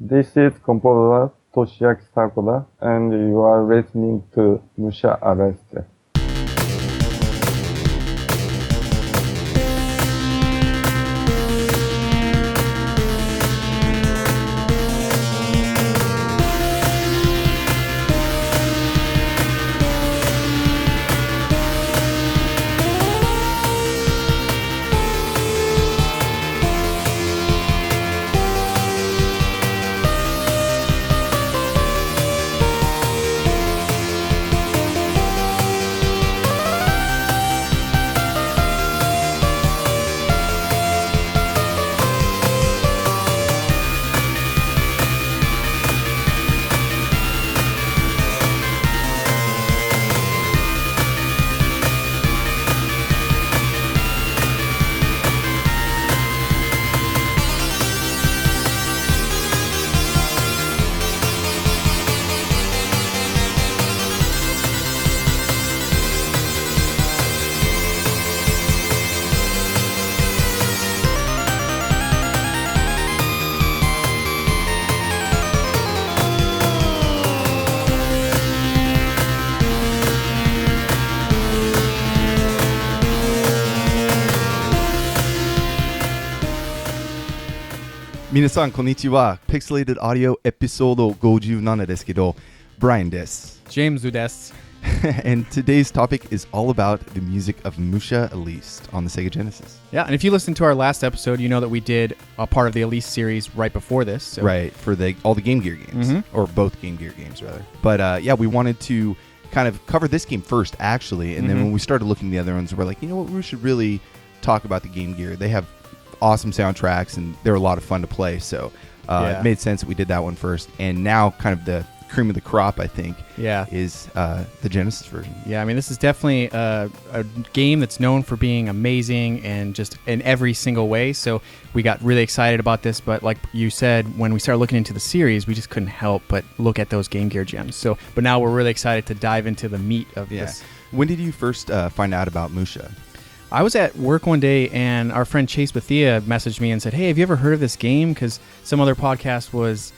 This is composer Toshiaki Sakoda, and you are listening to Musha Aleste. Minasan, konnichiwa. Pixelated Audio Episode 57ですけど、Brian です。James です。And today's topic is all about the music of Musha Aleste on the Sega Genesis. Yeah, and if you listened to our last episode, you know that we did a part of the Aleste series right before this. So. Right, for all the Game Gear games, or both Game Gear games, rather. But yeah, we wanted to kind of cover this game first, actually, and then when we started looking at the other ones, we're like, you know what, we should really talk about the Game Gear. They have awesome soundtracks, and they're a lot of fun to play, so it made sense that we did that one first. And now kind of the cream of the crop, I think, is the Genesis version. Yeah, I mean, this is definitely a game that's known for being amazing and just in every single way, so we got really excited about this. But like you said, when we started looking into the series, we just couldn't help but look at those Game Gear gems. But now we're really excited to dive into the meat of this. When did you first find out about Musha? I was at work one day, and our friend Chase Bethia messaged me and said, hey, have you ever heard of this game? Because some other podcast was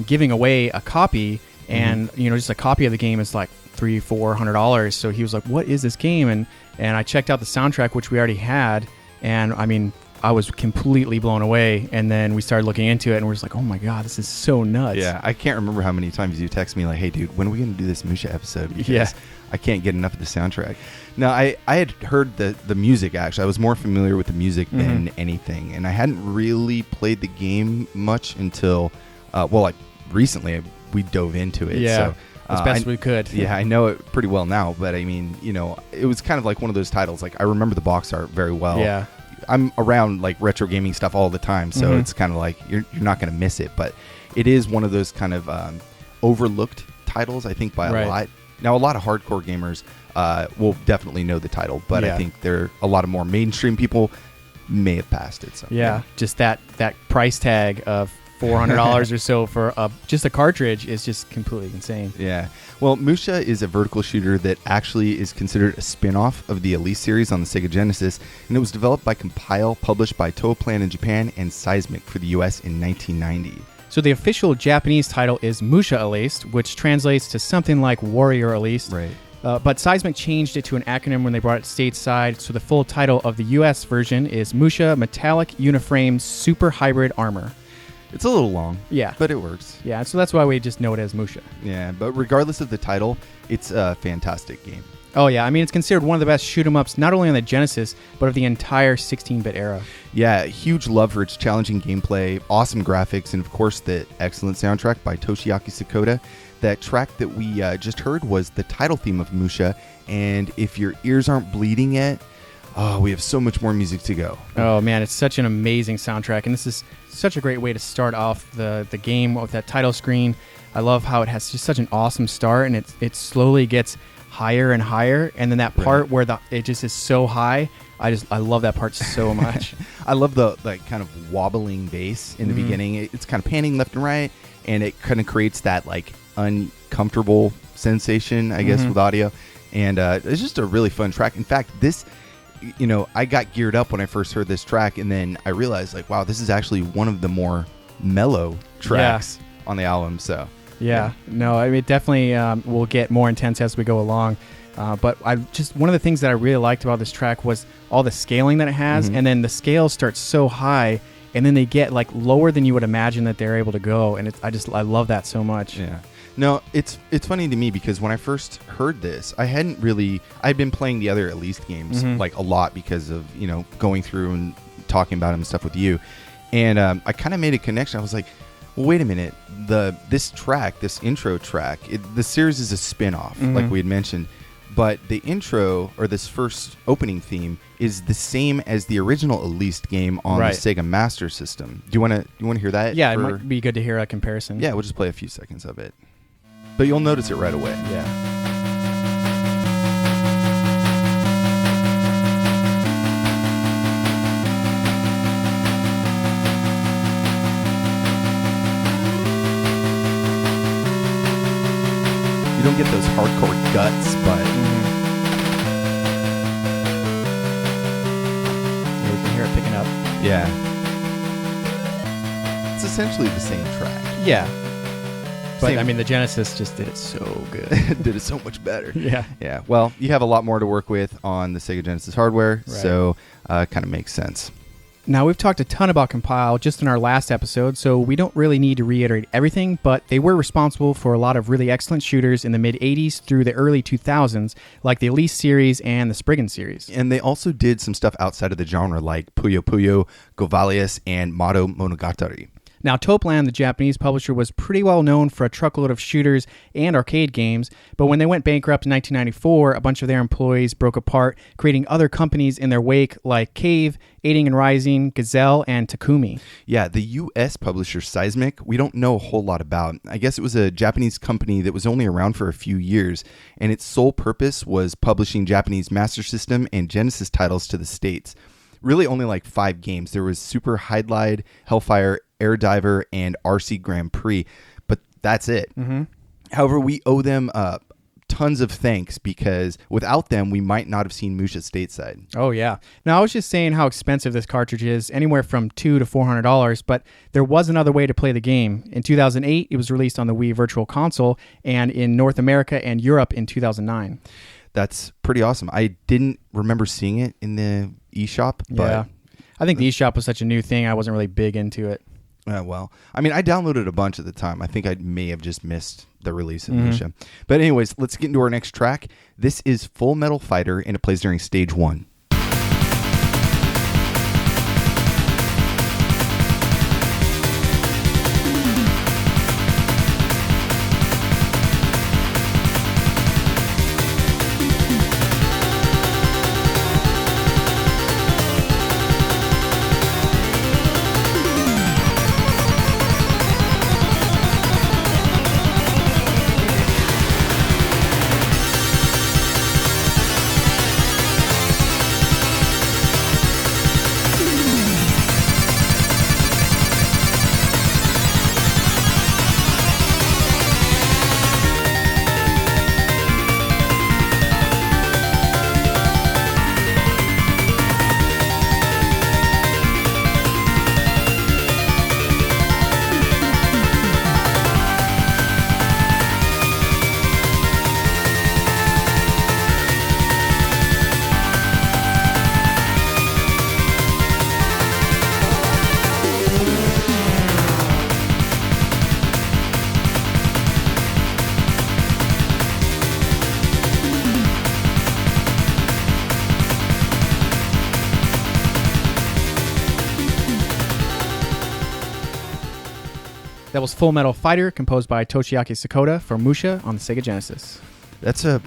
giving away a copy, and just a copy of the game is like $300-$400. So he was like, what is this game? And I checked out the soundtrack, which we already had, and I mean, I was completely blown away. And then we started looking into it, and we're just like, oh my god, this is so nuts. Yeah, I can't remember how many times you text me like, hey dude, when are we going to do this Musha episode? Because I can't get enough of the soundtrack. Now, I had heard the music, actually. I was more familiar with the music than anything, and I hadn't really played the game much until, recently we dove into it. Yeah, so, as best we could. Yeah, I know it pretty well now, but I mean, it was kind of like one of those titles. Like, I remember the box art very well. Yeah. I'm around like retro gaming stuff all the time, so it's kind of like you're not going to miss it, but it is one of those kind of overlooked titles, I think, by a lot. Now, a lot of hardcore gamers will definitely know the title, but I think a lot of more mainstream people may have passed it. So, just that price tag of $400 or so for just a cartridge is just completely insane. Yeah. Well, Musha is a vertical shooter that actually is considered a spin-off of the Aleste series on the Sega Genesis, and it was developed by Compile, published by Toaplan in Japan, and Seismic for the US in 1990. So the official Japanese title is Musha Aleste, which translates to something like Warrior Aleste. Right. But Seismic changed it to an acronym when they brought it stateside, so the full title of the US version is Musha Metallic Uniframe Super Hybrid Armor. It's a little long, yeah, but it works. Yeah, so that's why we just know it as Musha. Yeah, but regardless of the title, it's a fantastic game. Oh yeah, I mean, it's considered one of the best shoot-'em-ups, not only on the Genesis, but of the entire 16-bit era. Yeah, huge love for its challenging gameplay, awesome graphics, and of course the excellent soundtrack by Toshiaki Sakoda. That track that we just heard was the title theme of Musha, and if your ears aren't bleeding yet, we have so much more music to go. Oh man, it's such an amazing soundtrack, and this is such a great way to start off the game with that title screen. I love how it has just such an awesome start, and it slowly gets higher and higher, and then that part where it just is so high, I love that part so much. I love the kind of wobbling bass in the beginning. It's kind of panning left and right, and it kind of creates that like uncomfortable sensation, I guess, with audio. And it's just a really fun track. In fact, this, I got geared up when I first heard this track, and then I realized, like, wow, this is actually one of the more mellow tracks on the album. So yeah. No, I mean, it definitely will get more intense as we go along. But one of the things that I really liked about this track was all the scaling that it has, and then the scales start so high, and then they get like lower than you would imagine that they're able to go, and I love that so much. Yeah. No, it's funny to me because when I first heard this, I'd been playing the other Aleste games like a lot because of, going through and talking about them and stuff with you. And I kind of made a connection. I was like, well, wait a minute. This intro track, the series is a spin-off, like we had mentioned. But the intro, or this first opening theme, is the same as the original Aleste game on the Sega Master System. Do you want to hear that? Yeah, it might be good to hear a comparison. Yeah, we'll just play a few seconds of it. But you'll notice it right away. Yeah. You don't get those hardcore guts, but yeah, you can hear it picking up. Yeah. It's essentially the same track. Yeah. But, Same. I mean, the Genesis just did it so good. Did it so much better. Yeah. Yeah. Well, you have a lot more to work with on the Sega Genesis hardware, so kind of makes sense. Now, we've talked a ton about Compile just in our last episode, so we don't really need to reiterate everything, but they were responsible for a lot of really excellent shooters in the mid-'80s through the early 2000s, like the Aleste series and the Spriggan series. And they also did some stuff outside of the genre, like Puyo Puyo, Govalius, and Mato Monogatari. Now, Topeland, the Japanese publisher, was pretty well known for a truckload of shooters and arcade games, but when they went bankrupt in 1994, a bunch of their employees broke apart, creating other companies in their wake like Cave, Aiding and Rising, Gazelle, and Takumi. Yeah, the U.S. publisher Seismic, we don't know a whole lot about. I guess it was a Japanese company that was only around for a few years, and its sole purpose was publishing Japanese Master System and Genesis titles to the States. Really only like 5 games. There was Super Hydlide, Hellfire, Air Diver, and RC Grand Prix, but that's it. However, we owe them tons of thanks because without them, we might not have seen Musha stateside. Oh, yeah. Now, I was just saying how expensive this cartridge is, anywhere from $200 to $400, but there was another way to play the game. In 2008, it was released on the Wii Virtual Console, and in North America and Europe in 2009. That's pretty awesome. I didn't remember seeing it in the eShop, but yeah. I think the eShop was such a new thing, I wasn't really big into it. Well, I mean, I downloaded a bunch at the time. I think I may have just missed the release of Musha. But anyways, let's get into our next track. This is Fullmetal Fighter, and it plays during Stage 1. That was Fullmetal Fighter, composed by Toshiaki Sakoda for Musha on the Sega Genesis. That's a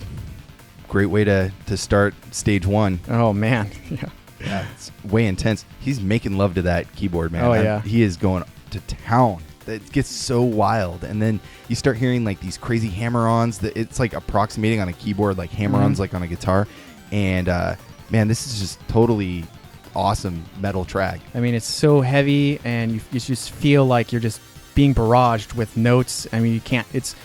great way to start Stage 1. Oh, man. Yeah, it's way intense. He's making love to that keyboard, man. Oh, yeah. He is going to town. It gets so wild. And then you start hearing like these crazy hammer-ons that it's like approximating on a keyboard, like hammer-ons like on a guitar. And man, this is just totally awesome metal track. I mean, it's so heavy, and you just feel like you're just being barraged with notes. I mean, you can't. It's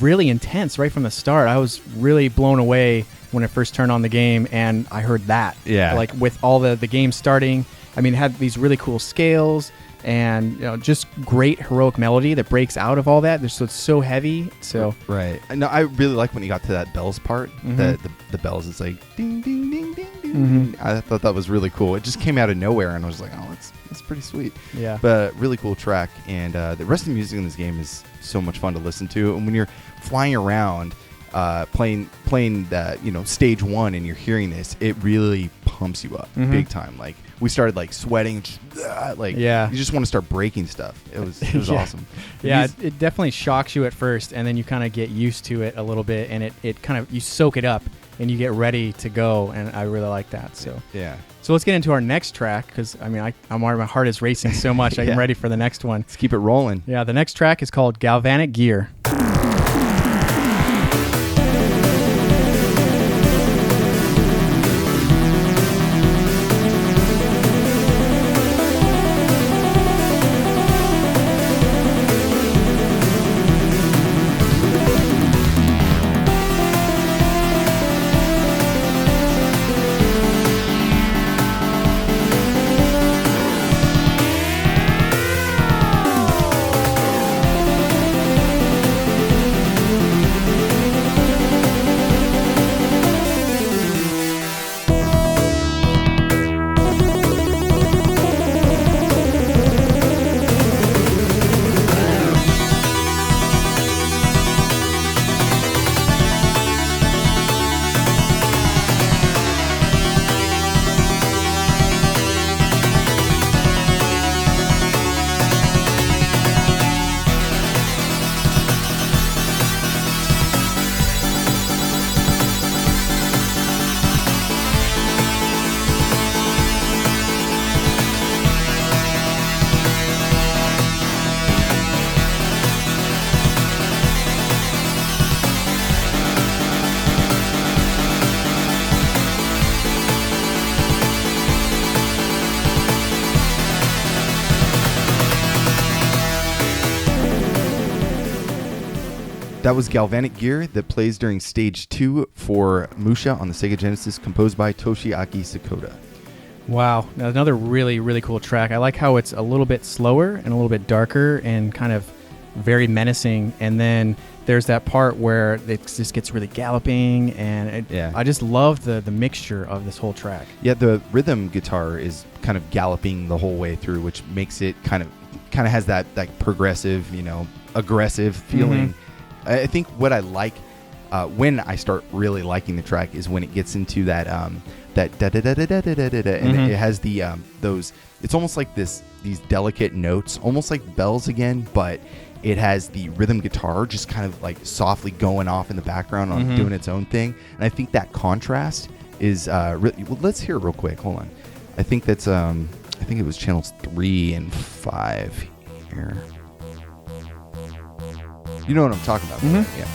really intense right from the start. I was really blown away when I first turned on the game, and I heard that. Yeah. Like with all the game starting. I mean, it had these really cool scales. and just great heroic melody that breaks out of all that. So it's so heavy. So right. No, I really like when you got to that bells part. The bells, it's like ding ding ding ding ding. I thought that was really cool. It just came out of nowhere, and I was like, oh, that's pretty sweet. Yeah. But really cool track, and the rest of the music in this game is so much fun to listen to. And when you're flying around, playing that stage 1, and you're hearing this, it really pumps you up big time. Like we started like sweating, you just want to start breaking stuff. It was awesome. Yeah, it definitely shocks you at first, and then you kind of get used to it a little bit, and it kind of, you soak it up and you get ready to go, and I really like that. So yeah. So let's get into our next track, because my heart is racing so much. I'm ready for the next one. Let's keep it rolling. Yeah, the next track is called Galvanic Gear. That was Galvanic Gear that plays during Stage 2 for Musha on the Sega Genesis, composed by Toshiaki Sakoda. Wow. Now, another really, really cool track. I like how it's a little bit slower and a little bit darker and kind of very menacing. And then there's that part where it just gets really galloping. And I just love the mixture of this whole track. Yeah, the rhythm guitar is kind of galloping the whole way through, which makes it kind of has that like progressive, aggressive feeling. I think what I like when I start really liking the track is when it gets into that da da da da da da da da, and it has the those. It's almost like these delicate notes, almost like bells again, but it has the rhythm guitar just kind of like softly going off in the background on doing its own thing. And I think that contrast is really. Well, let's hear it real quick. Hold on. I think that's I think it was channels 3 and 5 here. You know what I'm talking about, right? Yeah.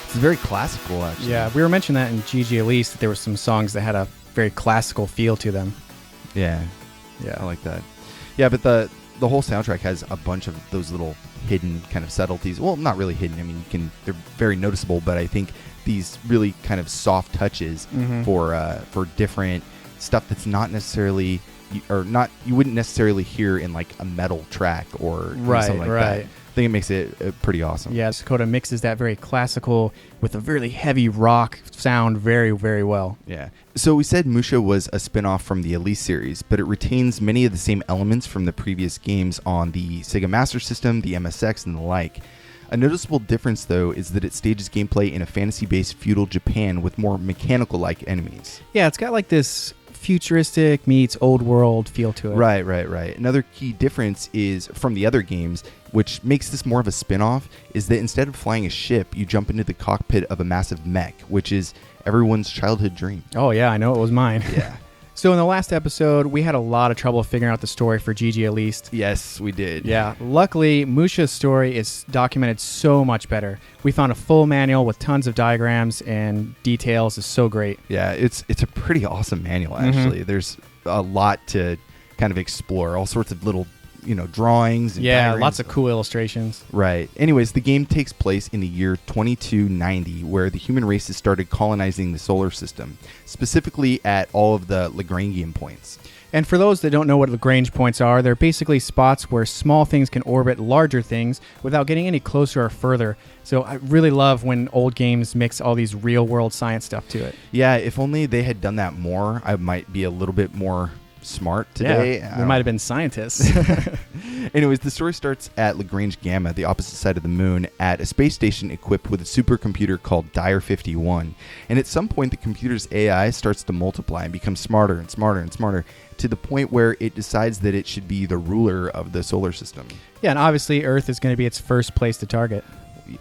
It's very classical, actually. Yeah, we were mentioning that in VG Aleste, that there were some songs that had a very classical feel to them. Yeah, I like that. Yeah, but the whole soundtrack has a bunch of those little hidden kind of subtleties. Well, not really hidden. I mean, they're very noticeable, but I think these really kind of soft touches for different stuff that's not necessarily you wouldn't necessarily hear in like a metal track or something like that. I think it makes it pretty awesome. Yeah, Sakoda mixes that very classical with a really heavy rock sound very, very well. Yeah. So we said Musha was a spin-off from the Elise series, but it retains many of the same elements from the previous games on the Sega Master System, the MSX, and the like. A noticeable difference, though, is that it stages gameplay in a fantasy-based feudal Japan with more mechanical-like enemies. Yeah, it's got like this futuristic meets old world feel to it. Right. Another key difference is from the other games, which makes this more of a spin-off, is that instead of flying a ship, you jump into the cockpit of a massive mech, which is everyone's childhood dream. Oh yeah, I know, it was mine. Yeah. So in the last episode, we had a lot of trouble figuring out the story for VG Aleste. Yes, we did. Yeah. Luckily, Musha's story is documented so much better. We found a full manual with tons of diagrams and details. It's so great. Yeah, it's a pretty awesome manual, actually. There's a lot to kind of explore all sorts of little, drawings. And Yeah, diagrams. lots of cool illustrations. Right. Anyways, the game takes place in the year 2290, where the human race has started colonizing the solar system, specifically at all of the Lagrangian points. And for those that don't know what Lagrange points are, they're basically spots where small things can orbit larger things without getting any closer or further. So I really love when old games mix all these real-world science stuff to it. Yeah, if only they had done that more, I might be a little bit more smart today. Yeah, we might have been scientists. Anyways, the story starts at Lagrange Gamma, the opposite side of the moon, at a space station equipped with a supercomputer called Dire 51. And at some point, the computer's AI starts to multiply and become smarter and smarter and smarter, to the point where it decides that it should be the ruler of the solar system. Yeah, and obviously Earth is going to be its first place to target.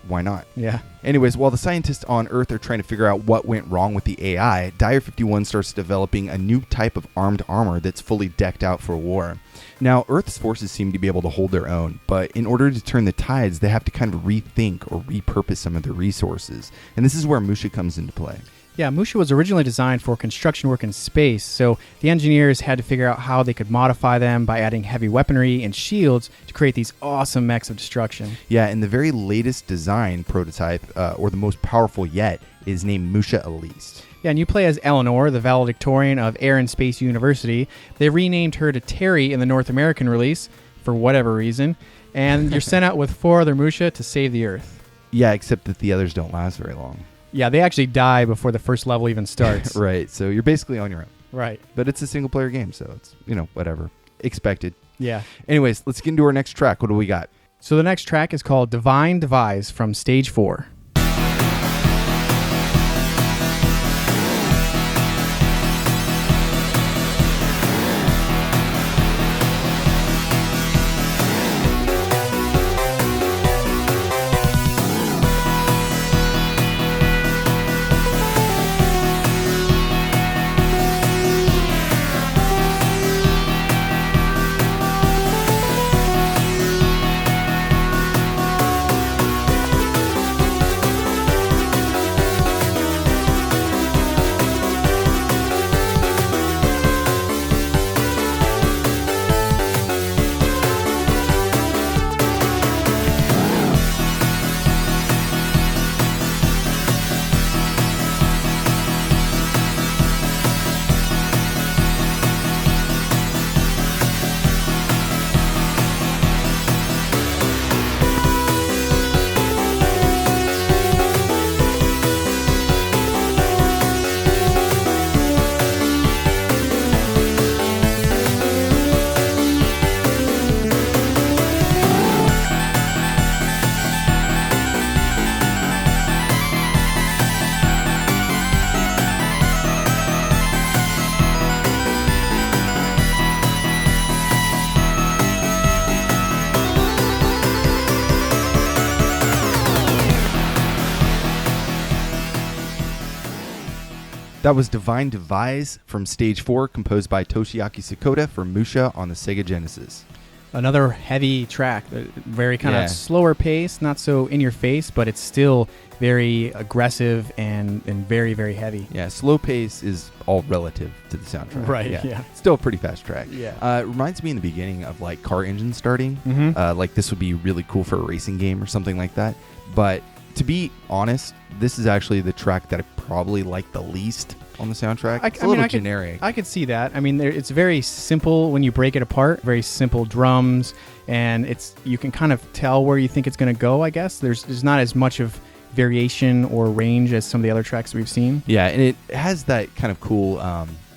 Why not? Yeah. Anyways, while the scientists on Earth are trying to figure out what went wrong with the AI, Dire 51 starts developing a new type of armed armor that's fully decked out for war. Now, Earth's forces seem to be able to hold their own, but in order to turn the tides, they have to kind of rethink or repurpose some of their resources. And this is where Musha comes into play. Yeah, Musha was originally designed for construction work in space, so the engineers had to figure out how they could modify them by adding heavy weaponry and shields to create these awesome mechs of destruction. Yeah, and the very latest design prototype, or the most powerful yet, is named Musha Aleste. Yeah, and you play as Eleanor, the valedictorian of Air and Space University. They renamed her to Terry in the North American release, for whatever reason, and you're sent out with 4 other Musha to save the Earth. Yeah, except that the others don't last very long. Yeah, they actually die before the first level even starts. Right, so you're basically on your own. Right. But it's a single-player game, so it's, whatever. Expected. Yeah. Anyways, let's get into our next track. What do we got? So the next track is called Divine Devise from Stage 4. That was Divine Devise from Stage 4, composed by Toshiaki Sakoda for Musha on the Sega Genesis. Another heavy track, very kind Yeah. of slower pace, not so in your face, but it's still very aggressive and very, very heavy. Yeah, slow pace is all relative to the soundtrack. Right, yeah. Still a pretty fast track. Yeah. It reminds me in the beginning of like car engines starting. Mhm. Like this would be really cool for a racing game or something like that. But to be honest, this is actually the track that I probably like the least on the soundtrack. It's a little generic. I could see that. I mean, it's very simple when you break it apart. Very simple drums, and you can kind of tell where you think it's going to go. I guess there's not as much of variation or range as some of the other tracks we've seen. Yeah, and it has that kind of cool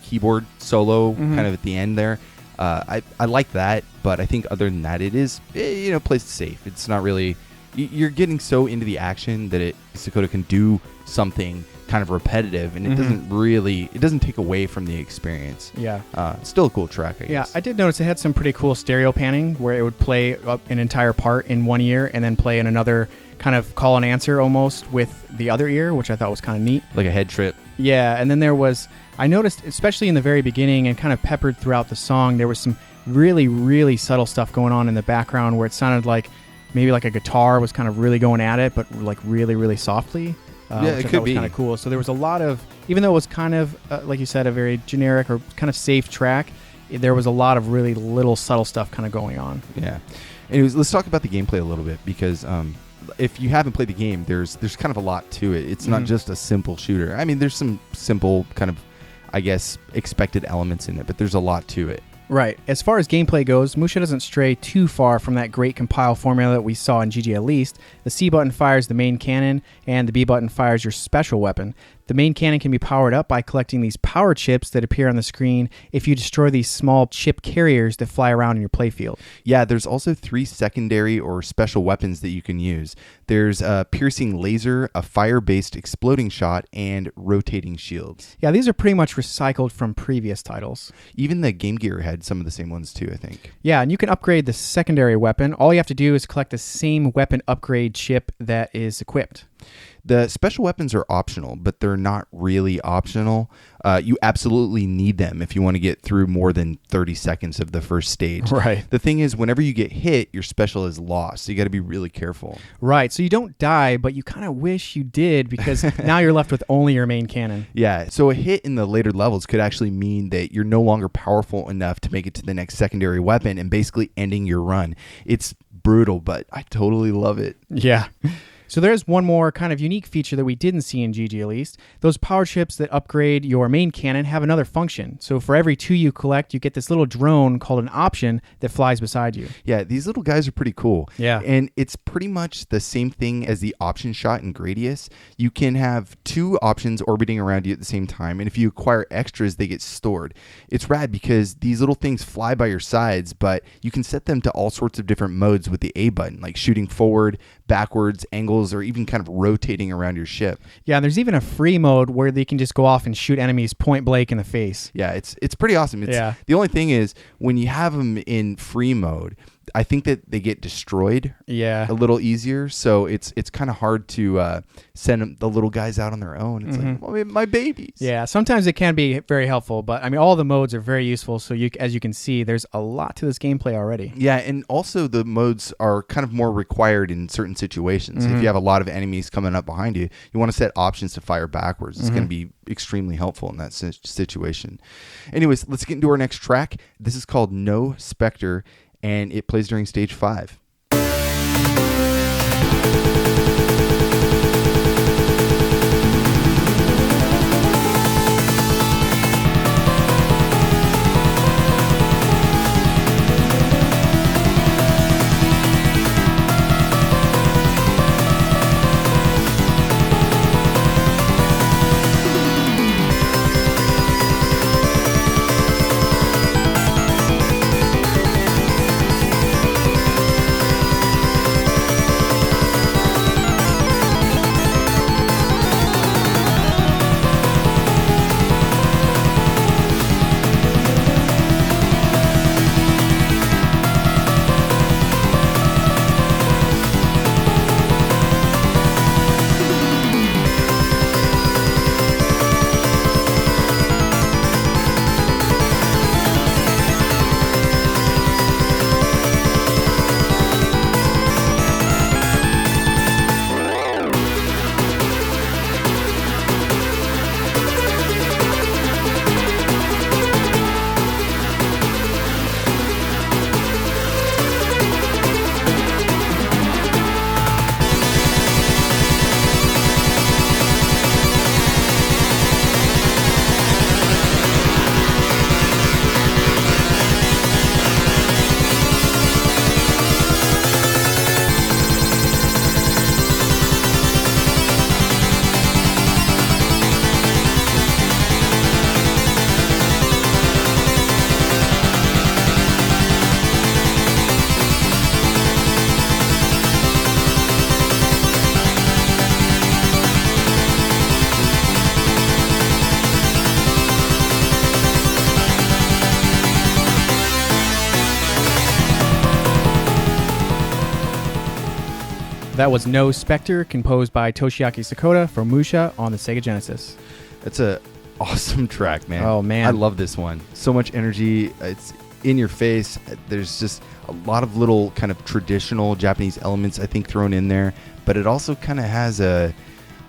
keyboard solo kind of at the end there. I like that, but I think other than that, it is plays it safe. It's not really. You're getting so into the action that Sakoda can do something kind of repetitive, and it doesn't take away from the experience. Yeah. Still a cool track, I guess. Yeah, I did notice it had some pretty cool stereo panning where it would play up an entire part in one ear and then play in another kind of call and answer almost with the other ear, which I thought was kind of neat. Like a head trip. Yeah, and then I noticed, especially in the very beginning and kind of peppered throughout the song, there was some really, really subtle stuff going on in the background where it sounded like maybe like a guitar was kind of really going at it, but like really, really softly. It could be kind of cool. So there was a lot of, even though it was kind of, like you said, a very generic or kind of safe track, there was a lot of really little subtle stuff kind of going on. Yeah. Anyways, let's talk about the gameplay a little bit, because if you haven't played the game, there's kind of a lot to it. It's not just a simple shooter. I mean, there's some simple kind of, I guess, expected elements in it, but there's a lot to it. Right. As far as gameplay goes, Musha doesn't stray too far from that great compile formula that we saw in GG Aleste. The C button fires the main cannon, and the B button fires your special weapon. The main cannon can be powered up by collecting these power chips that appear on the screen if you destroy these small chip carriers that fly around in your playfield. Yeah, there's also 3 secondary or special weapons that you can use. There's a piercing laser, a fire-based exploding shot, and rotating shields. Yeah, these are pretty much recycled from previous titles. Even the Game Gear had some of the same ones too, I think. Yeah, and you can upgrade the secondary weapon. All you have to do is collect the same weapon upgrade chip that is equipped. The special weapons are optional, but they're not really optional. You absolutely need them if you want to get through more than 30 seconds of the first stage. Right. The thing is, whenever you get hit, your special is lost. So you got to be really careful. Right. So you don't die, but you kind of wish you did, because now you're left with only your main cannon. Yeah. So a hit in the later levels could actually mean that you're no longer powerful enough to make it to the next secondary weapon and basically ending your run. It's brutal, but I totally love it. Yeah. So there's one more kind of unique feature that we didn't see in GG Aleste. Those power chips that upgrade your main cannon have another function. So for every 2 you collect, you get this little drone called an option that flies beside you. Yeah, these little guys are pretty cool. Yeah. And it's pretty much the same thing as the option shot in Gradius. You can have 2 options orbiting around you at the same time, and if you acquire extras, they get stored. It's rad because these little things fly by your sides, but you can set them to all sorts of different modes with the A button, like shooting forward, backwards, angles, or even kind of rotating around your ship. Yeah, and there's even a free mode where they can just go off and shoot enemies point blank in the face. Yeah, it's pretty awesome. Yeah. The only thing is, when you have them in free mode, I think that they get destroyed a little easier, so it's kind of hard to send the little guys out on their own. It's like, well, my babies. Yeah, sometimes it can be very helpful, but I mean, all the modes are very useful, so as you can see, there's a lot to this gameplay already. Yeah, and also the modes are kind of more required in certain situations. If you have a lot of enemies coming up behind you, you want to set options to fire backwards. It's going to be extremely helpful in that situation. Anyways, let's get into our next track. This is called Noh Specter, and it plays during stage 5. That was Noh Specter, composed by Toshiaki Sakoda for Musha on the Sega Genesis. That's a awesome track, man. Oh, man. I love this one. So much energy. It's in your face. There's just a lot of little kind of traditional Japanese elements, I think, thrown in there. But it also kind of has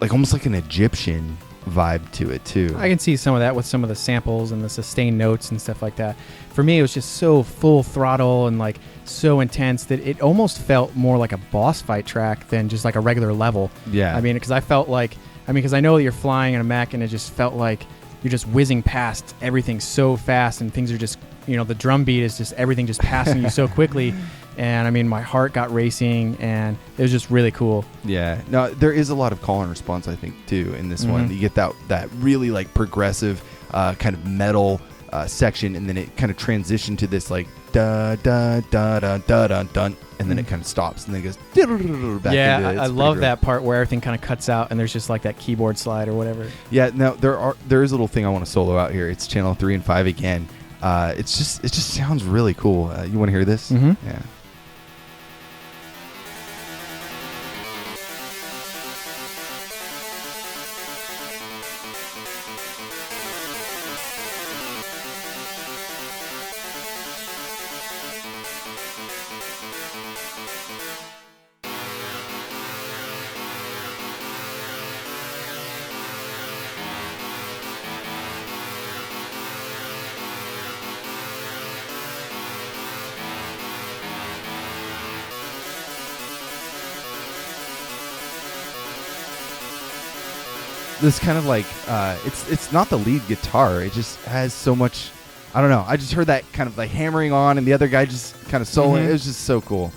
almost like an Egyptian vibe to it too. I can see some of that with some of the samples and the sustained notes and stuff like that. For me, it was just so full throttle and like so intense that it almost felt more like a boss fight track than just like a regular level. Yeah. I mean, because I know that you're flying in a mech, and it just felt like you're just whizzing past everything so fast, and things are just, the drum beat is just everything just passing you so quickly. And I mean, my heart got racing, and it was just really cool. Yeah. No, there is a lot of call and response, I think, too, in this one. You get that really like progressive kind of metal section, and then it kind of transitioned to this like da da da da da da dun, and then it kind of stops, and then it goes back into it. I love that part where everything kind of cuts out, and there's just like that keyboard slide or whatever. Yeah. Now there is a little thing I want to solo out here. It's channel 3 and 5 again. It just sounds really cool. You want to hear this? Mm-hmm. Yeah. This kind of like it's not the lead guitar. It just has so much. I don't know. I just heard that kind of like hammering on, and the other guy just kind of soloing. Mm-hmm. It was just so cool.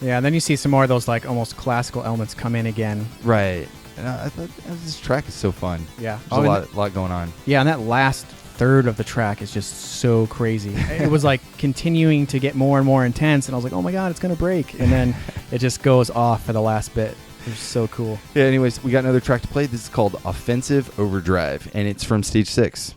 Yeah, and then you see some more of those like almost classical elements come in again. Right. And I thought this track is so fun. Yeah, There's a lot going on. Yeah, and that last third of the track is just so crazy. It was like continuing to get more and more intense, and I was like, oh my god, it's gonna break, and then it just goes off for the last bit. It was so cool. Yeah, anyways, we got another track to play. This is called Offensive Overdrive, and it's from Stage 6.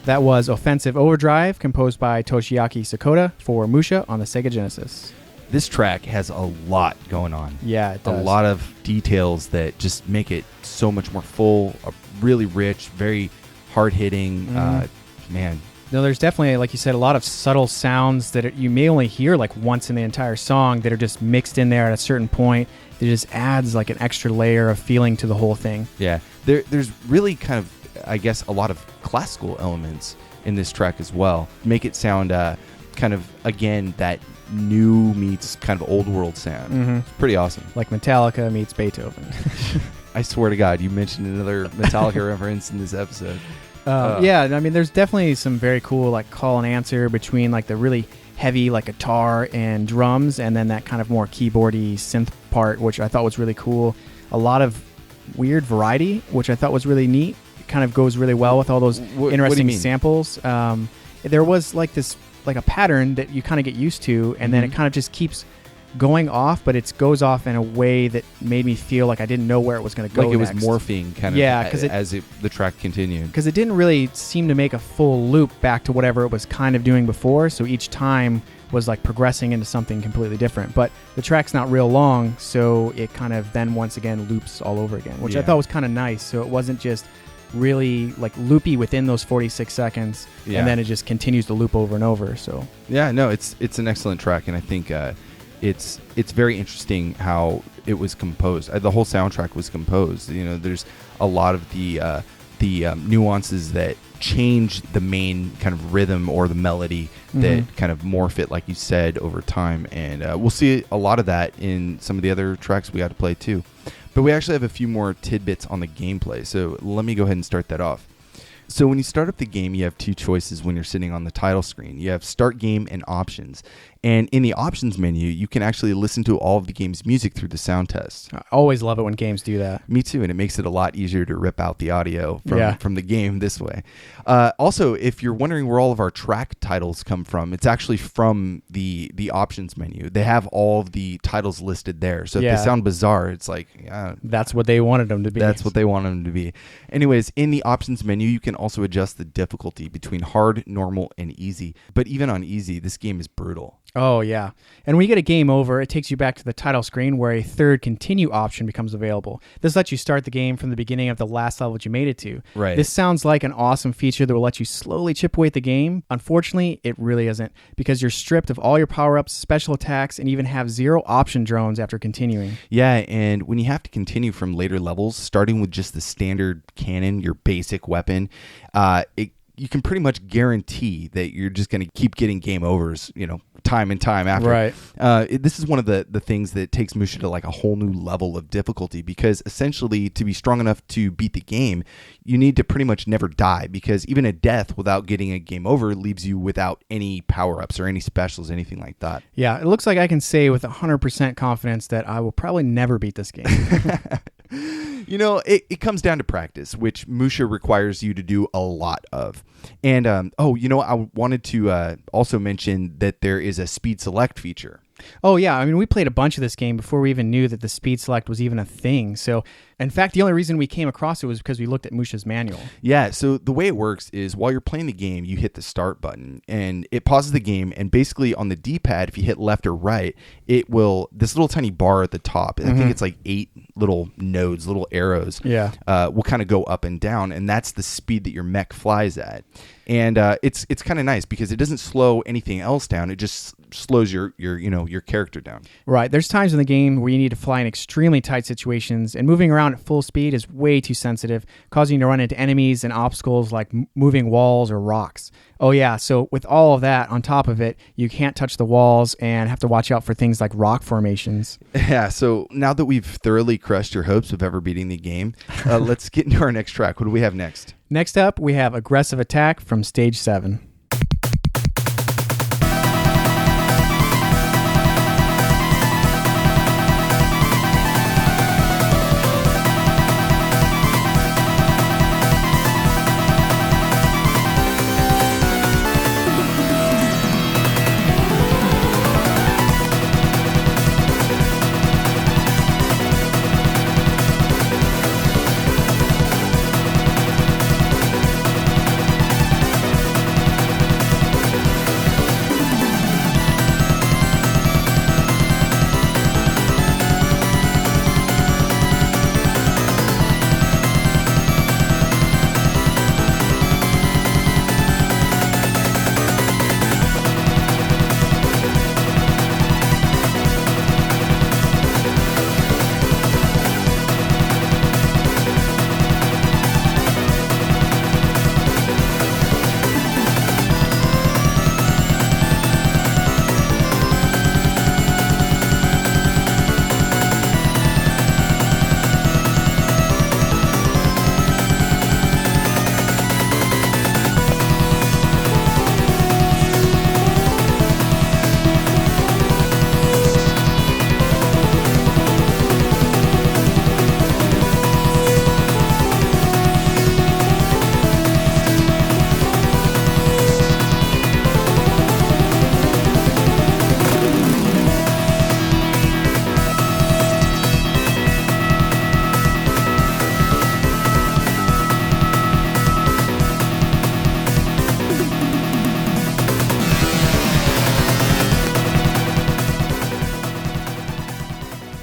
That was Offensive Overdrive, composed by Toshiaki Sakoda for Musha on the Sega Genesis. This track has a lot going on. Yeah, it does. A lot of details that just make it so much more full, really rich, very hard-hitting. Man. No, there's definitely, like you said, a lot of subtle sounds that you may only hear like once in the entire song that are just mixed in there at a certain point. It just adds like an extra layer of feeling to the whole thing. Yeah, there's really kind of, I guess, a lot of classical elements in this track as well. Make it sound kind of, again, that new meets kind of old world sound. It's pretty awesome. Like Metallica meets Beethoven. I swear to God, you mentioned another Metallica reference in this episode. Yeah, I mean, there's definitely some very cool like call and answer between like the really heavy like guitar and drums, and then that kind of more keyboardy synth part, which I thought was really cool. A lot of weird variety, which I thought was really neat. It kind of goes really well with all those interesting samples. There was like this like a pattern that you kind of get used to, and then it kind of just keeps going off, but it goes off in a way that made me feel like I didn't know where it was going to go. Like it next. was morphing kind of as the track continued. Because it didn't really seem to make a full loop back to whatever it was kind of doing before, so each time was like progressing into something completely different. But the track's not real long, so it kind of then once again loops all over again, which I thought was kind of nice. So it wasn't just really like loopy within those 46 seconds, and then it just continues to loop over and over. So yeah, no, it's an excellent track, and I think it's very interesting how it was composed. The whole soundtrack was composed. You know, there's a lot of the nuances that change the main kind of rhythm or the melody that kind of morph it, like you said, over time. And we'll see a lot of that in some of the other tracks we got to play too. But we actually have a few more tidbits on the gameplay, so let me go ahead and start that off. So when you start up the game, you have two choices when you're sitting on the title screen. You have Start Game and Options. And in the Options menu, you can actually listen to all of the game's music through the sound test. I always love it when games do that. Me too, and it makes it a lot easier to rip out the audio from the game this way. Also, if you're wondering where all of our track titles come from, it's actually from the Options menu. They have all of the titles listed there. So if they sound bizarre, it's like... that's what they wanted them to be. That's what they wanted them to be. Anyways, in the Options menu, you can also adjust the difficulty between hard, normal, and easy. But even on easy, this game is brutal. Oh, yeah. And when you get a game over, it takes you back to the title screen where a third continue option becomes available. This lets you start the game from the beginning of the last level that you made it to. Right. This sounds like an awesome feature that will let you slowly chip away at the game. Unfortunately, it really isn't, because you're stripped of all your power-ups, special attacks, and even have 0 option drones after continuing. Yeah, and when you have to continue from later levels, starting with just the standard cannon, your basic weapon, you can pretty much guarantee that you're just going to keep getting game overs, time and time after. Right. This is one of the things that takes Musha to like a whole new level of difficulty, because essentially to be strong enough to beat the game, you need to pretty much never die, because even a death without getting a game over leaves you without any power-ups or any specials, anything like that. Yeah, it looks like I can say with 100% confidence that I will probably never beat this game. It comes down to practice, which Musha requires you to do a lot of. And, I wanted to also mention that there is a speed select feature. Oh, yeah. I mean, we played a bunch of this game before we even knew that the speed select was even a thing. So, in fact, the only reason we came across it was because we looked at Musha's manual. Yeah, so the way it works is while you're playing the game, you hit the start button, and it pauses the game, and basically on the D-pad, if you hit left or right, it will, this little tiny bar at the top, and I think it's like 8 little nodes, little arrows, will kind of go up and down, and that's the speed that your mech flies at. And it's kind of nice because it doesn't slow anything else down. It just slows your character down. Right. There's times in the game where you need to fly in extremely tight situations, and moving around at full speed is way too sensitive, causing you to run into enemies and obstacles like moving walls or rocks. Oh, yeah. So with all of that on top of it, you can't touch the walls and have to watch out for things like rock formations. Yeah. So now that we've thoroughly crushed your hopes of ever beating the game, let's get into our next track. What do we have next? Next up, we have Aggressive Attack from Stage 7.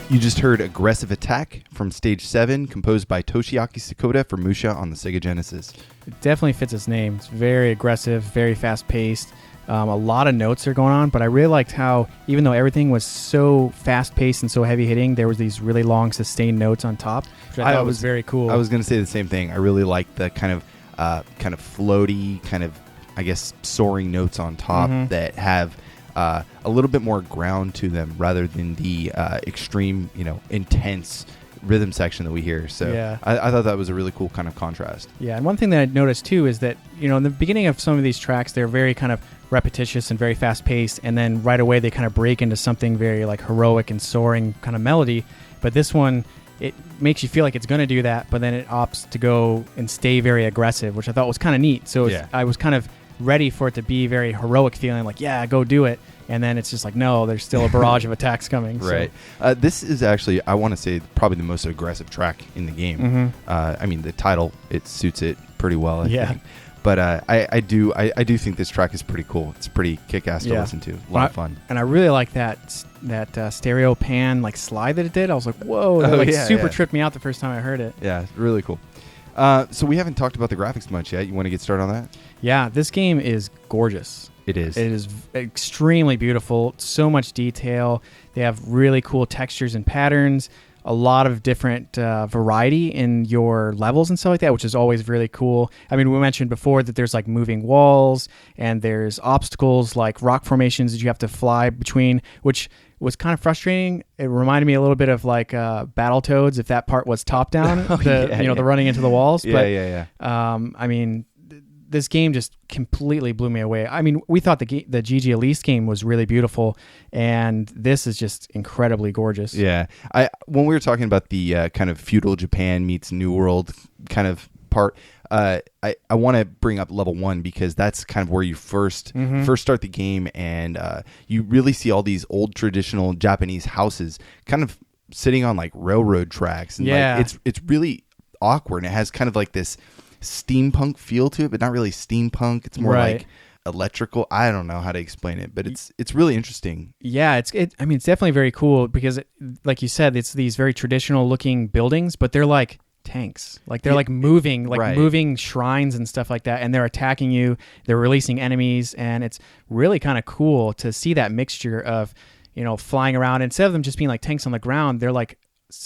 You just heard Aggressive Attack from Stage 7, composed by Toshiaki Sakoda for Musha on the Sega Genesis. It definitely fits its name. It's very aggressive, very fast-paced. A lot of notes are going on, but I really liked how, even though everything was so fast-paced and so heavy-hitting, there was these really long, sustained notes on top, which I thought was very cool. I was going to say the same thing. I really liked the kind of floaty, I guess, soaring notes on top that have a little bit more ground to them rather than the extreme, intense, rhythm section that we hear. So Yeah. I thought that was a really cool kind of contrast. Yeah, and one thing that I noticed too is that, in the beginning of some of these tracks, they're very kind of repetitious and very fast paced, and then right away they kind of break into something very like heroic and soaring kind of melody. But this one, it makes you feel like it's going to do that, but then it opts to go and stay very aggressive, which I thought was kind of neat. So I was kind of ready for it to be very heroic feeling, like, yeah, go do it. And then it's just like, no, there's still a barrage of attacks coming. Right. So. This is actually, I want to say, probably the most aggressive track in the game. Mm-hmm. I mean, the title, it suits it pretty well, I think. But I do think this track is pretty cool. It's pretty kick-ass to listen to. A lot of fun. And I really like that stereo pan like slide that it did. I was like, whoa, that super tripped me out the first time I heard it. Yeah, really cool. So we haven't talked about the graphics much yet. You want to get started on that? Yeah, this game is gorgeous. It is. It is extremely beautiful. So much detail. They have really cool textures and patterns. A lot of different variety in your levels and stuff like that, which is always really cool. I mean, we mentioned before that there's like moving walls and there's obstacles like rock formations that you have to fly between, which was kind of frustrating. It reminded me a little bit of like Battletoads, if that part was top down, the running into the walls. I mean, this game just completely blew me away. I mean, we thought the GG Elise game was really beautiful, and this is just incredibly gorgeous. Yeah. When we were talking about the kind of feudal Japan meets New World kind of part, I want to bring up level 1 because that's kind of where you first start the game, and you really see all these old traditional Japanese houses kind of sitting on like railroad tracks. And like, it's really awkward, and it has kind of like this steampunk feel to it, but not really steampunk. It's more like electrical. I don't know how to explain it, but it's really interesting. Yeah, it's definitely very cool because like you said, it's these very traditional looking buildings, but they're like tanks. Like they're like moving, moving shrines and stuff like that, and they're attacking you. They're releasing enemies, and it's really kind of cool to see that mixture of, flying around. Instead of them just being like tanks on the ground, they're like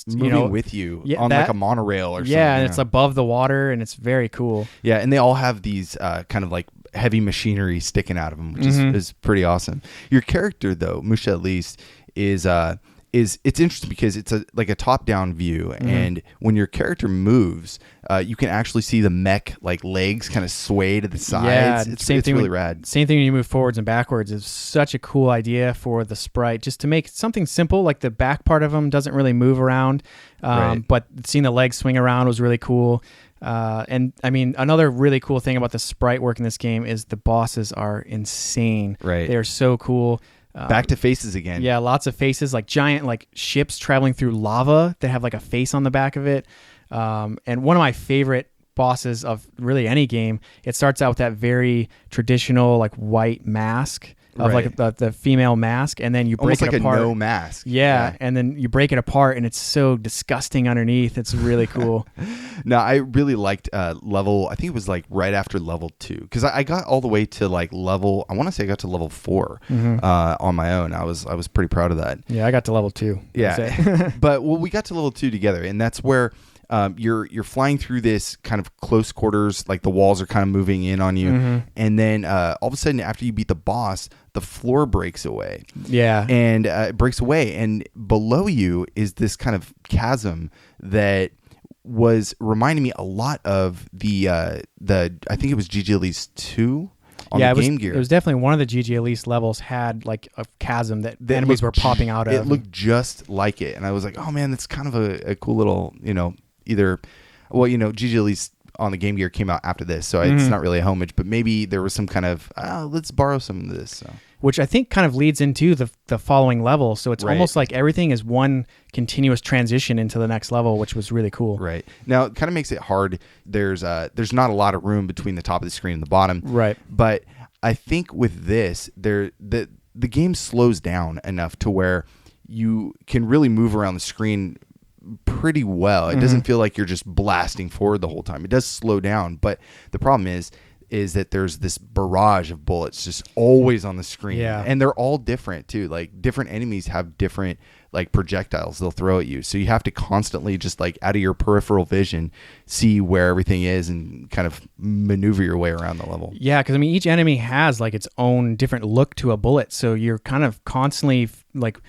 moving with you on like a monorail or something. Yeah, and it's above the water, and it's very cool. Yeah, and they all have these kind of like heavy machinery sticking out of them, which is pretty awesome. Your character, though, Musha Aleste, is it's interesting because it's like a top-down view, and when your character moves, you can actually see the mech like legs kind of sway to the sides. Yeah, it's really rad. Same thing when you move forwards and backwards. Is such a cool idea for the sprite, just to make something simple, like the back part of them doesn't really move around, but seeing the legs swing around was really cool. And I mean, another really cool thing about the sprite work in this game is the bosses are insane. Right, they are so cool. Back to faces again. Yeah, lots of faces, like giant like ships traveling through lava that have like a face on the back of it. And one of my favorite bosses of really any game, it starts out with that very traditional like white mask of like the female mask, and then you break almost it apart. Like a no mask. Yeah, and then you break it apart, and it's so disgusting underneath. It's really cool. No, I really liked level. I think it was like right after level 2, because I got all the way to like level. I want to say I got to level 4 on my own. I was pretty proud of that. Yeah, I got to level 2. Yeah, but we got to level 2 together, and that's where. You're flying through this kind of close quarters, like the walls are kind of moving in on you, and then all of a sudden, after you beat the boss, the floor breaks away. Yeah, and it breaks away, and below you is this kind of chasm that was reminding me a lot of the I think it was GG Elise 2. On the Game Gear. It was definitely one of the GG Elise levels had like a chasm that enemies were popping out of. It looked just like it, and I was like, oh man, that's kind of a cool little, GG Elise on the Game Gear came out after this, so it's not really a homage, but maybe there was some kind of, let's borrow some of this. So. Which I think kind of leads into the following level, so it's almost like everything is one continuous transition into the next level, which was really cool. Right. Now, it kind of makes it hard. There's not a lot of room between the top of the screen and the bottom. Right. But I think with this, the game slows down enough to where you can really move around the screen pretty well. It doesn't feel like you're just blasting forward the whole time. It does slow down, but the problem is that there's this barrage of bullets just always on the screen. Yeah. And they're all different too. Like different enemies have different like projectiles they'll throw at you. So you have to constantly just like out of your peripheral vision see where everything is and kind of maneuver your way around the level. Yeah, because I mean each enemy has like its own different look to a bullet. So you're kind of constantly like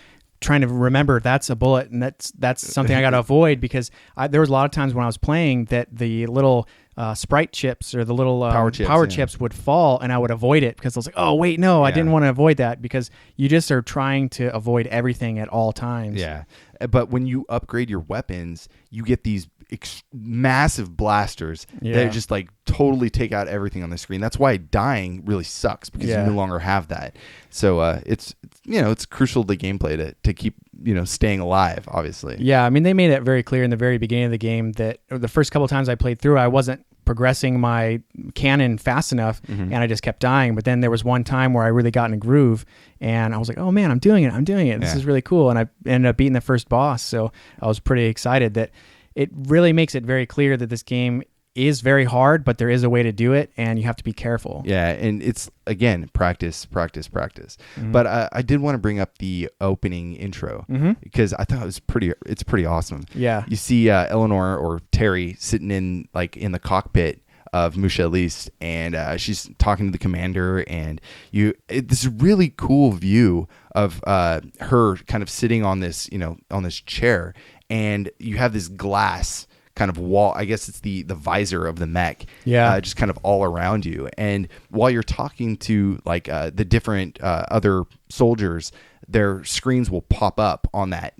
trying to remember that's a bullet and that's something I got to avoid, because there was a lot of times when I was playing that the little sprite chips or the little power chips would fall, and I would avoid it because I was like, oh wait, no, I didn't want to avoid that, because you just are trying to avoid everything at all times. Yeah, but when you upgrade your weapons, you get these massive blasters that just like totally take out everything on the screen. That's why dying really sucks, because you no longer have that. So it's crucial to gameplay to keep staying alive, obviously. Yeah, I mean, they made it very clear in the very beginning of the game that the first couple of times I played through, I wasn't progressing my cannon fast enough, and I just kept dying. But then there was one time where I really got in a groove, and I was like, oh man, I'm doing it. This is really cool. And I ended up beating the first boss. So I was pretty excited that it really makes it very clear that this game is very hard, but there is a way to do it, and you have to be careful. Yeah, and it's, again, practice. But I did want to bring up the opening intro, because I thought it's pretty awesome. Yeah. You see Eleanor or Terry sitting in the cockpit of Musha Aleste, and she's talking to the commander, and this really cool view of her kind of sitting on this chair, and you have this glass kind of wall. I guess it's the visor of the mech, just kind of all around you. And while you're talking to the different other soldiers, their screens will pop up on that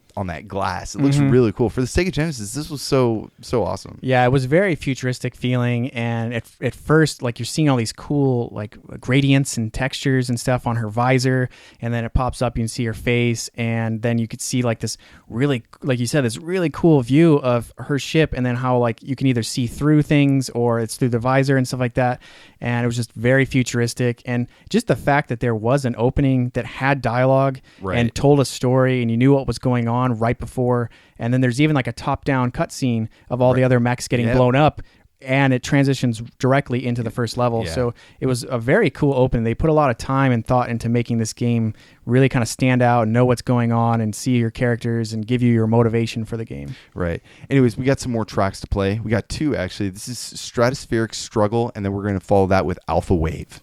glass. It looks really cool. For the Sega Genesis, this was so awesome. Yeah, it was very futuristic feeling, and at first, like, you're seeing all these cool like gradients and textures and stuff on her visor, and then it pops up, you can see her face, and then you could see like this really, like you said, this really cool view of her ship, and then how like you can either see through things or it's through the visor and stuff like that. And it was just very futuristic, and just the fact that there was an opening that had dialogue and told a story, and you knew what was going on right before, and then there's even like a top-down cutscene of all the other mechs getting blown up, and it transitions directly into the first level. So it was a very cool opening. They put a lot of time and thought into making this game really kind of stand out and know what's going on and see your characters and give you your motivation for the game. Right. Anyways, we got some more tracks to play. We got two, actually. This is Stratospheric Struggle, and then we're going to follow that with Alpha Wave.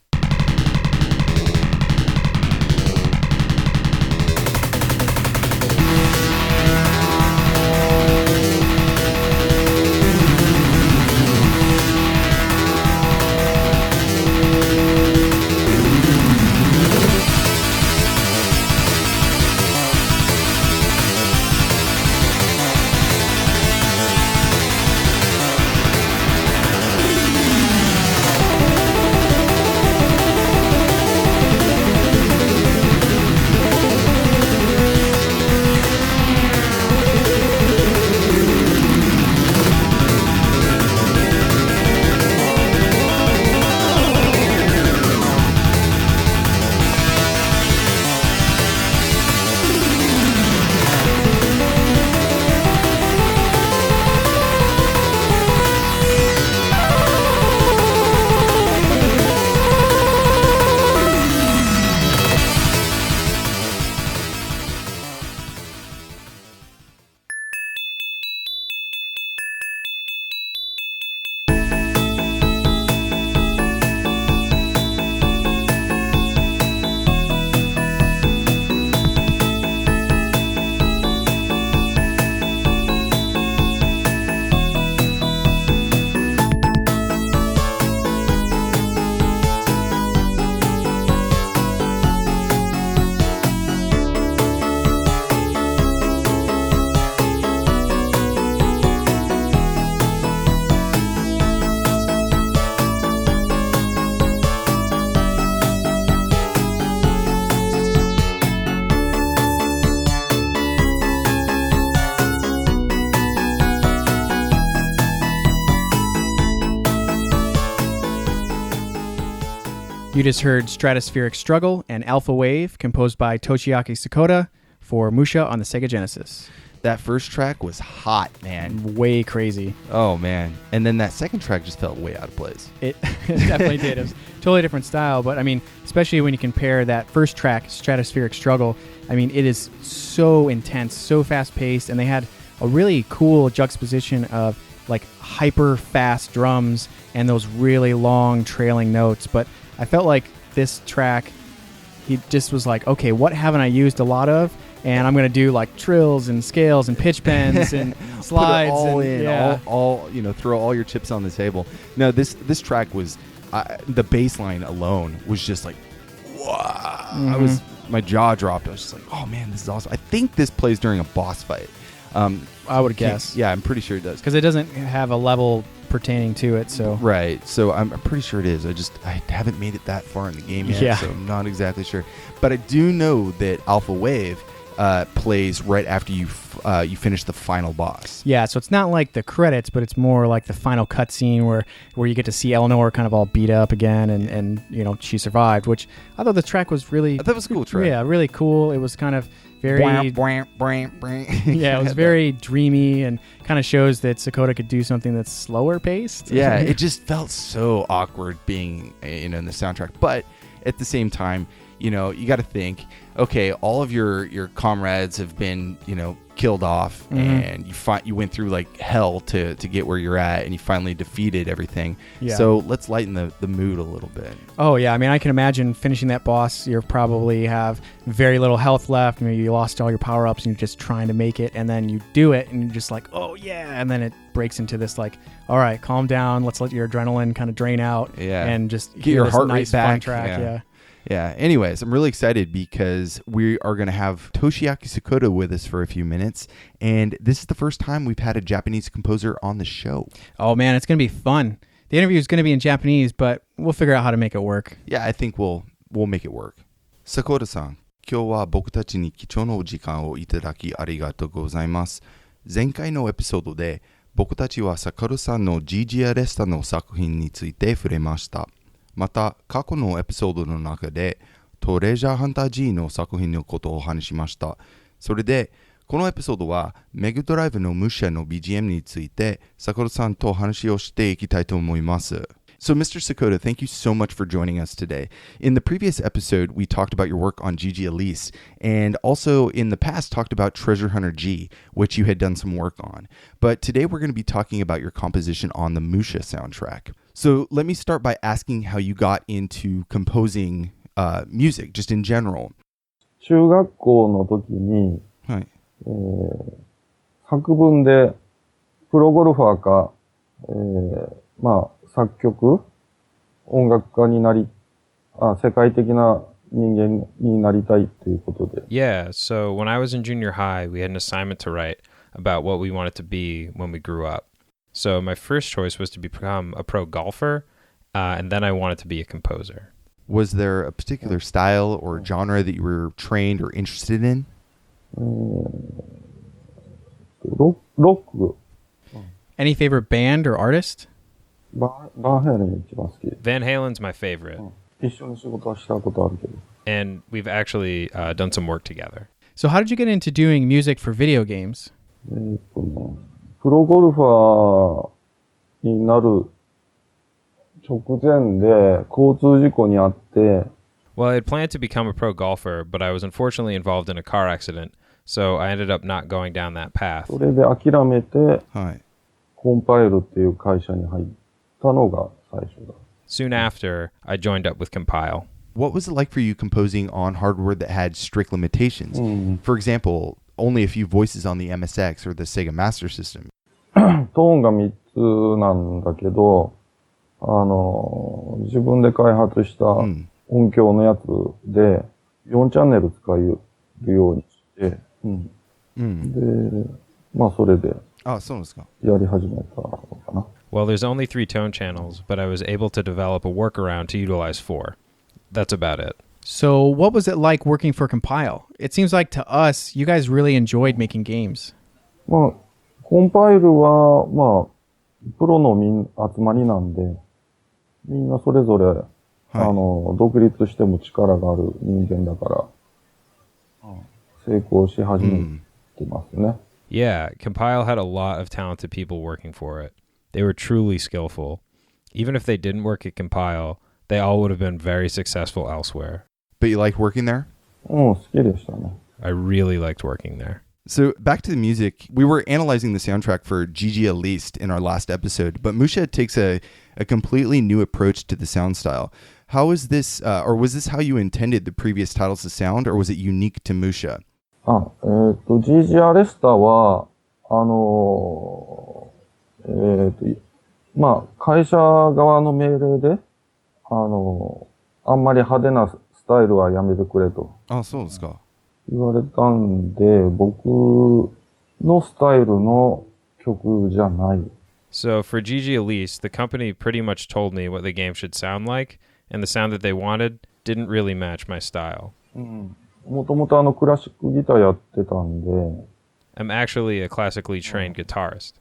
You just heard Stratospheric Struggle and Alpha Wave, composed by Toshiaki Sakoda for Musha on the Sega Genesis. That first track was hot, man. Way crazy. Oh, man. And then that second track just felt way out of place. It definitely did. It was totally different style, but I mean, especially when you compare that first track, Stratospheric Struggle, I mean, it is so intense, so fast-paced, and they had a really cool juxtaposition of like hyper fast drums and those really long trailing notes. But I felt like this track, he just was like, okay, what haven't I used a lot of? and I'm gonna do like trills and scales and pitch bends and slides. Put it all and, in, yeah. all throw all your chips on the table. No, this track was the bass line alone was just like, wow. My jaw dropped. I was just like, oh man, this is awesome. I think this plays during a boss fight. I would guess. Yeah, I'm pretty sure it does. Because it doesn't have a level pertaining to it, so. Right. So I'm pretty sure it is. I haven't made it that far in the game yet, so I'm not exactly sure. But I do know that Alpha Wave plays right after you finish the final boss. Yeah, so it's not like the credits, but it's more like the final cutscene where you get to see Eleanor kind of all beat up again, and she survived, which I thought the track was really. I thought it was a cool track. Yeah, really cool. It was kind of very. Yeah, it was very dreamy and kind of shows that Sakoda could do something that's slower paced. Yeah, it just felt so awkward being in the soundtrack, but at the same time, you got to think, okay, all of your comrades have been, killed off, and you went through like hell to get where you're at, and you finally defeated everything. Yeah. So let's lighten the mood a little bit. Oh yeah, I mean, I can imagine finishing that boss. You probably have very little health left. Maybe you lost all your power ups, and you're just trying to make it, and then you do it, and you're just like, oh yeah, and then it breaks into this like, all right, calm down. Let's let your adrenaline kind of drain out. Yeah. And just get your heart rate back. Fun track. Yeah. Anyways, I'm really excited because we are going to have Toshiaki Sakoda with us for a few minutes. And this is the first time we've had a Japanese composer on the show. Oh, man, it's going to be fun. The interview is going to be in Japanese, but we'll figure out how to make it work. Yeah, I think we'll make it work. Sakoda-san, 今日は僕たちに貴重なお時間をいただきありがとうございます。前回のエピソードで僕たちはSakodaさんの VG Alesteの作品について触れました。また過去のエピソードの中でトレジャーハンター G の作品のことを話しました。それでこのエピソードはメガドライブのMushaの VGM についてSakodaさんと話をしていきたいと思います。So Mr. Sakoda, thank you so much for joining us today. In the previous episode, we talked about your work on VG Aleste, and also in the past talked about Treasure Hunter G, which you had done some work on. But today we're going to be talking about your composition on the Musha soundtrack. So let me start by asking how you got into composing music, just in general. 中学校の時に、はい。作文でプロゴルファーか、作曲、音楽家に世界的な人間になりたいっていうことで。Yeah, so when I was in junior high, we had an assignment to write about what we wanted to be when we grew up. So my first choice was to become a pro golfer, and then I wanted to be a composer. Was there a particular style or genre that you were trained or interested in? ロック。Any favorite band or artist? バンヘイレンが一番好き。Van Halen's my favorite. 一緒に仕事はしたことあるけど。And we've actually done some work together. So how did you get into doing music for video games? プロゴルファーになる直前で交通事故に遭って、Well, I had planned to become a pro golfer, but I was unfortunately involved in a car accident, so I ended up not going down that path. それで諦めて、はい。コンパイルっていう会社に入ったのが最初だ。Soon after, I joined up with Compile. What was it like for you composing on hardware that had strict limitations? For example, only a few voices on the MSX or the Sega Master System. トーンが3つなんだけど、自分で開発した音響のやつで4チャンネル使えるようにして、で、それでやり始めたのかな。Well, there's only 3 tone channels, but I was able to develop a workaround to utilize 4. That's about it. So what was it like working for Compile? It seems like to us, you guys really enjoyed making games. コンパイルは、プロの集まりなんで、みんなそれぞれ、独立しても力がある人間だから、成功し始めてますね。Yeah, Compile had a lot of talented people working for it. They were truly skillful. Even if they didn't work at Compile, they all would have been very successful elsewhere. But you liked working there? 好きでしたね。I really liked working there. So back to the music, we were analyzing the soundtrack for VG Aleste in our last episode, but Musha takes a completely new approach to the sound style. How is this, or was this how you intended the previous titles to sound, or was it unique to Musha? GG アレスタは、会社側の命令で、あんまり派手なスタイルはやめてくれと。あ、そうですか。言われたんで、僕のスタイルの曲じゃない。So for GG Elise, the company pretty much told me what the game should sound like, and the sound that they wanted didn't really match my style. もともとクラシックギターやってたんで。I'm actually a classically trained guitarist.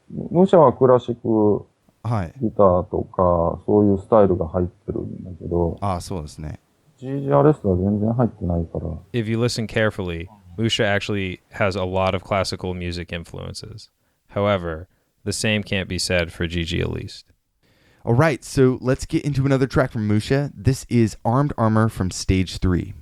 ムシャはクラシックギターとか、そういうスタイルが入ってるんだけど。そうですね。GG アレストは全然入ってないから。If you listen carefully, Musha actually has a lot of classical music influences. However, the same can't be said for GG Elise. All right, so let's get into another track from Musha. This is Armed Armor from Stage 3.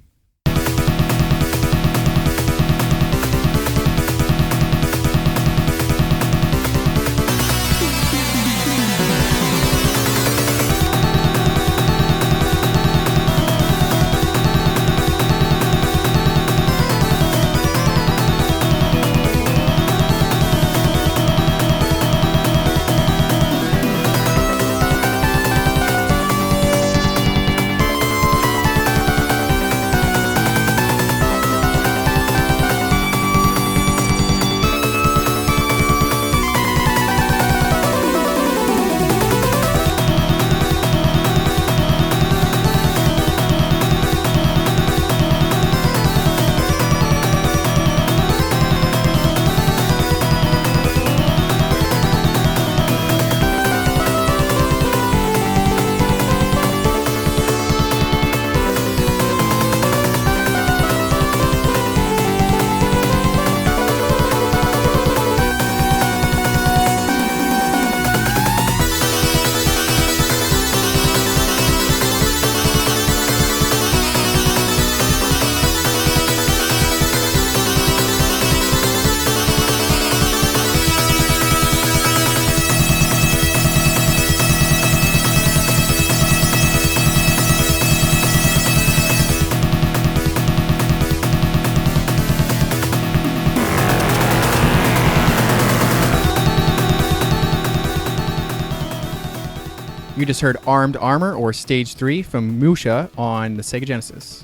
You just heard Armed Armor, or Stage 3, from Musha on the Sega Genesis.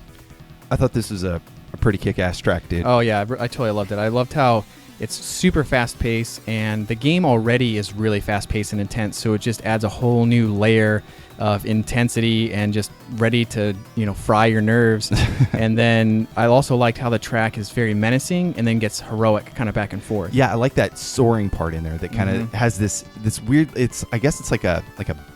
I thought this was a pretty kick-ass track, dude. Oh, yeah, I totally loved it. I loved how it's super fast-paced, and the game already is really fast-paced and intense, so it just adds a whole new layer of intensity and just ready to, fry your nerves. And then I also liked how the track is very menacing and then gets heroic kind of back and forth. Yeah, I like that soaring part in there that kind of has this weird, I guess it's like a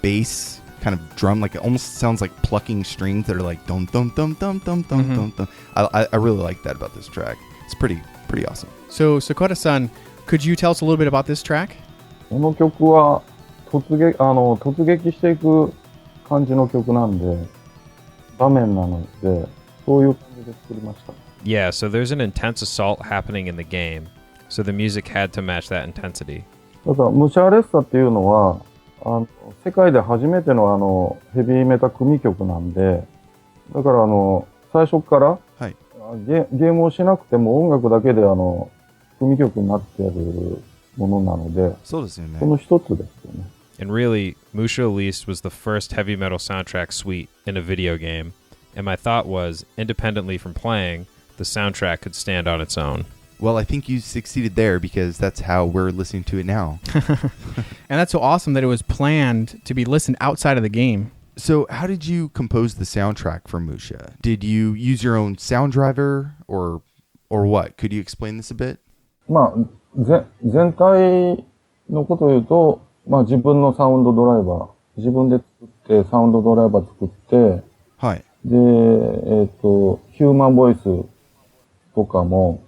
bass kind of drum, like it almost sounds like plucking strings that are like dum dum dum dum dum dum dum dum. I really like that about this track. It's pretty awesome. So Sakoda-san, could you tell us a little bit about this track? この曲は突撃していく感じの曲なんで、場面なので、そういう感じで作りました。Yeah, so there's an intense assault happening in the game, so the music had to match that intensity. だから、ムシャ・アレッサっていうのは、世界で初めてのヘビーメタ組曲なんで、だから最初から、ゲームをしなくても音楽だけで組曲になってるものなので、そうですよね。その一つですよね。And really, Musha Aleste was the first heavy metal soundtrack suite in a video game, and my thought was, independently from playing, the soundtrack could stand on its own. Well, I think you succeeded there because that's how we're listening to it now. And that's so awesome that it was planned to be listened outside of the game. So how did you compose the soundtrack for Musha? Did you use your own sound driver or what? Could you explain this a bit? まあ、全体のことを言うと、まあ自分のサウンドドライバー、自分で作って、サウンドドライバー作って、はい。で、ヒューマンボイスとかも、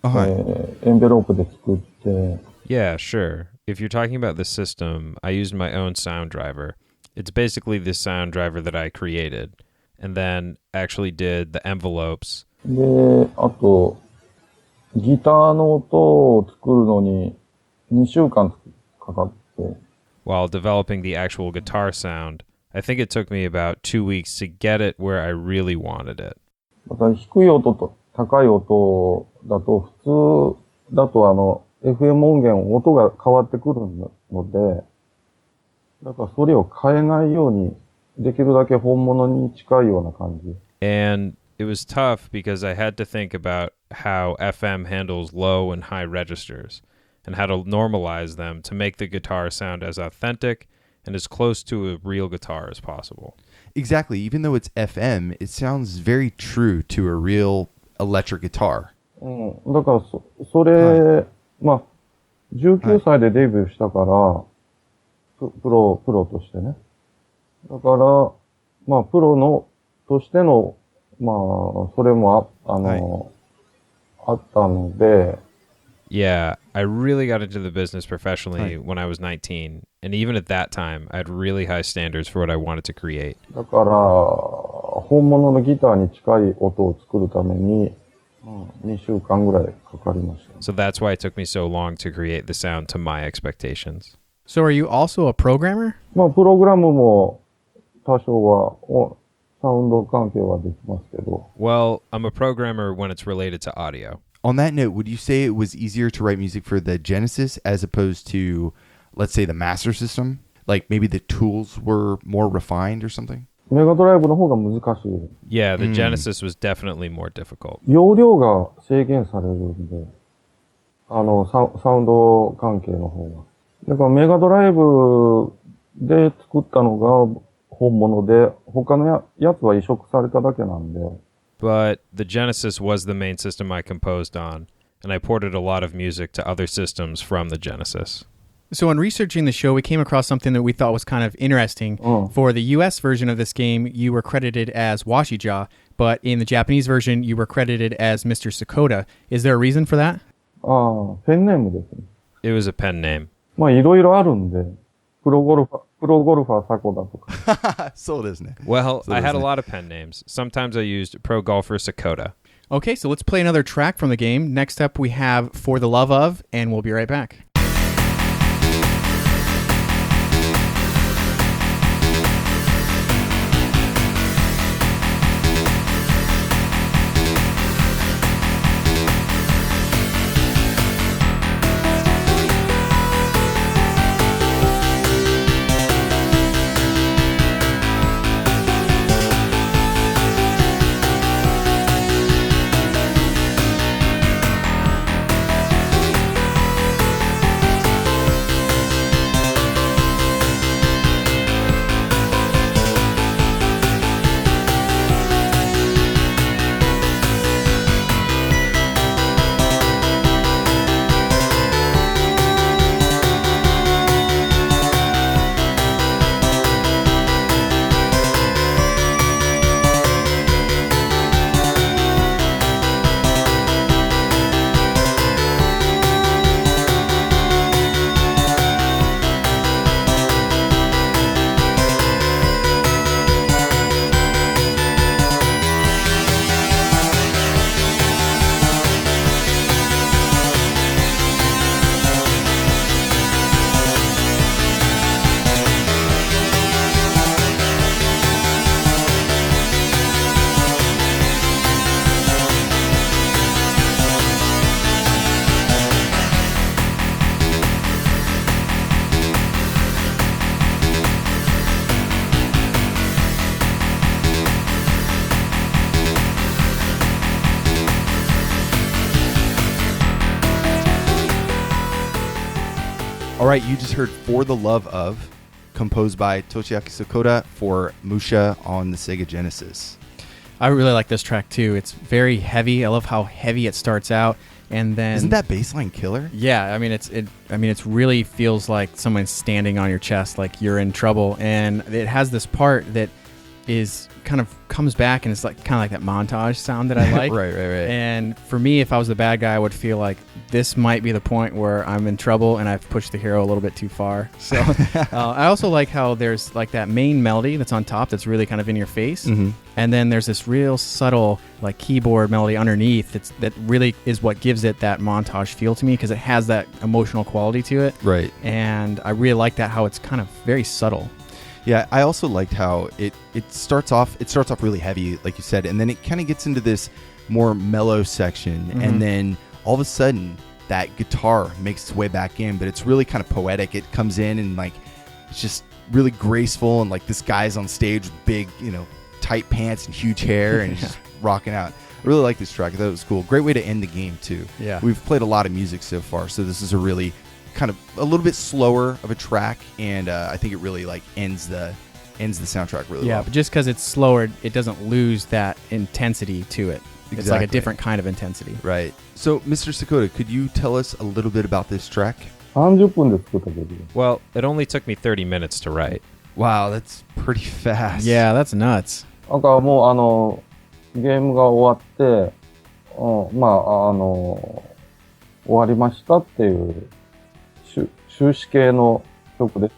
はい。エンベロープで作って。Yeah, sure. If you're talking about the system, I used my own sound driver. It's basically the sound driver that I created, and then actually did the envelopes. で、あと、ギターの音を作るのに2週間かかって。While developing the actual guitar sound, I think it took me about 2 weeks to get it where I really wanted it. だから低い音高い音だと、普通だとFM 音源、音が変わってくるので、だからそれを変えないように、できるだけ本物に近いような感じ。And it was tough because I had to think about how FM handles low and high registers and how to normalize them to make the guitar sound as authentic and as close to a real guitar as possible. Exactly. Even though it's FM, it sounds very true to a real electric guitar. うん。だからそれ、まあ、19歳でデビューしたから、プロとしてね。だから、まあ、プロとしての、まあ、それもあったので。Yeah, I really got into the business professionally when I was 19. And even at that time, I had really high standards for what I wanted to create. だから、本物のギターに近い音を作るために、2週間ぐらいかかりました。So that's why it took me so long to create the sound to my expectations. So are you also a programmer? まあ、プログラムも多少は、サウンド関係はできますけど。Well, I'm a programmer when it's related to audio. On that note, would you say it was easier to write music for the Genesis as opposed to, let's say, the Master System? Like maybe the tools were more refined or something? メガドライブの方が難しい。Yeah, the Genesis was definitely more difficult. 容量が制限されるんで、サウンド関係の方が。だからメガドライブで作ったのが本物で、他のやつは移植されただけなんで。But the Genesis was the main system I composed on, and I ported a lot of music to other systems from the Genesis. So in researching the show, we came across something that we thought was kind of interesting. For the US version of this game, you were credited as Washija, but in the Japanese version, you were credited as Mr. Sakoda. Is there a reason for that? ペンネームですね。It was a pen name. まあいろいろあるんで、プロゴルファーサコダとか。そうですね。Well, I had a lot of pen names. Sometimes I used Pro Golfer Sakoda. Okay, so let's play another track from the game. Next up, we have For the Love of, and we'll be right back. All right, you just heard For the Love of, composed by Toshiaki Sakoda for Musha on the Sega Genesis. I really like this track too. It's very heavy. I love how heavy it starts out, and then isn't that bass line killer? Yeah, I mean it really feels like someone's standing on your chest, like you're in trouble, and it has this part that is kind of comes back and it's like kind of like that montage sound that I like. Right. And for me, if I was the bad guy, I would feel like this might be the point where I'm in trouble and I've pushed the hero a little bit too far. So I also like how there's like that main melody that's on top that's really kind of in your face. Mm-hmm. And then there's this real subtle like keyboard melody underneath that really is what gives it that montage feel to me, because it has that emotional quality to it. Right. And I really like that, how it's kind of very subtle. Yeah, I also liked how it starts off really heavy, like you said, and then it kind of gets into this more mellow section, and then all of a sudden that guitar makes its way back in, but it's really kind of poetic. It comes in and like it's just really graceful, and like this guy's on stage with big, tight pants and huge hair, and he's just rocking out. I really like this track. I thought it was cool. Great way to end the game too. Yeah. We've played a lot of music so far, so this is a really kind of a little bit slower of a track, and I think it really like ends the soundtrack really well. Yeah, but just because it's slower, it doesn't lose that intensity to it. Exactly. It's like a different kind of intensity. Right. So, Mr. Sakoda, could you tell us a little bit about this track? 30分で作った曲です。 Well, it only took me 30 minutes to write. Wow, that's pretty fast. Yeah, that's nuts. なんかもうゲームが終わって、終わりましたっていう終止系の曲です。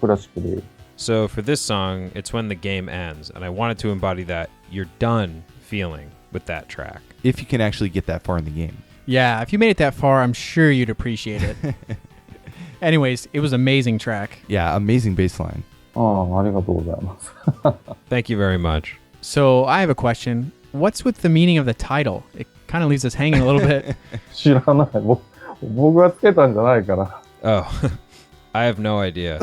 クラシックでいう。So for this song, it's when the game ends, and I wanted to embody that you're done feeling with that track. If you can actually get that far in the game. Yeah, if you made it that far, I'm sure you'd appreciate it. Anyways, it was an amazing track. Yeah, amazing bass line. ありがとうございます。 Thank you very much. So I have a question. What's with the meaning of the title? It kind of leaves us hanging a little bit. 知らない。僕がつけたんじゃないから。 Oh, I have no idea.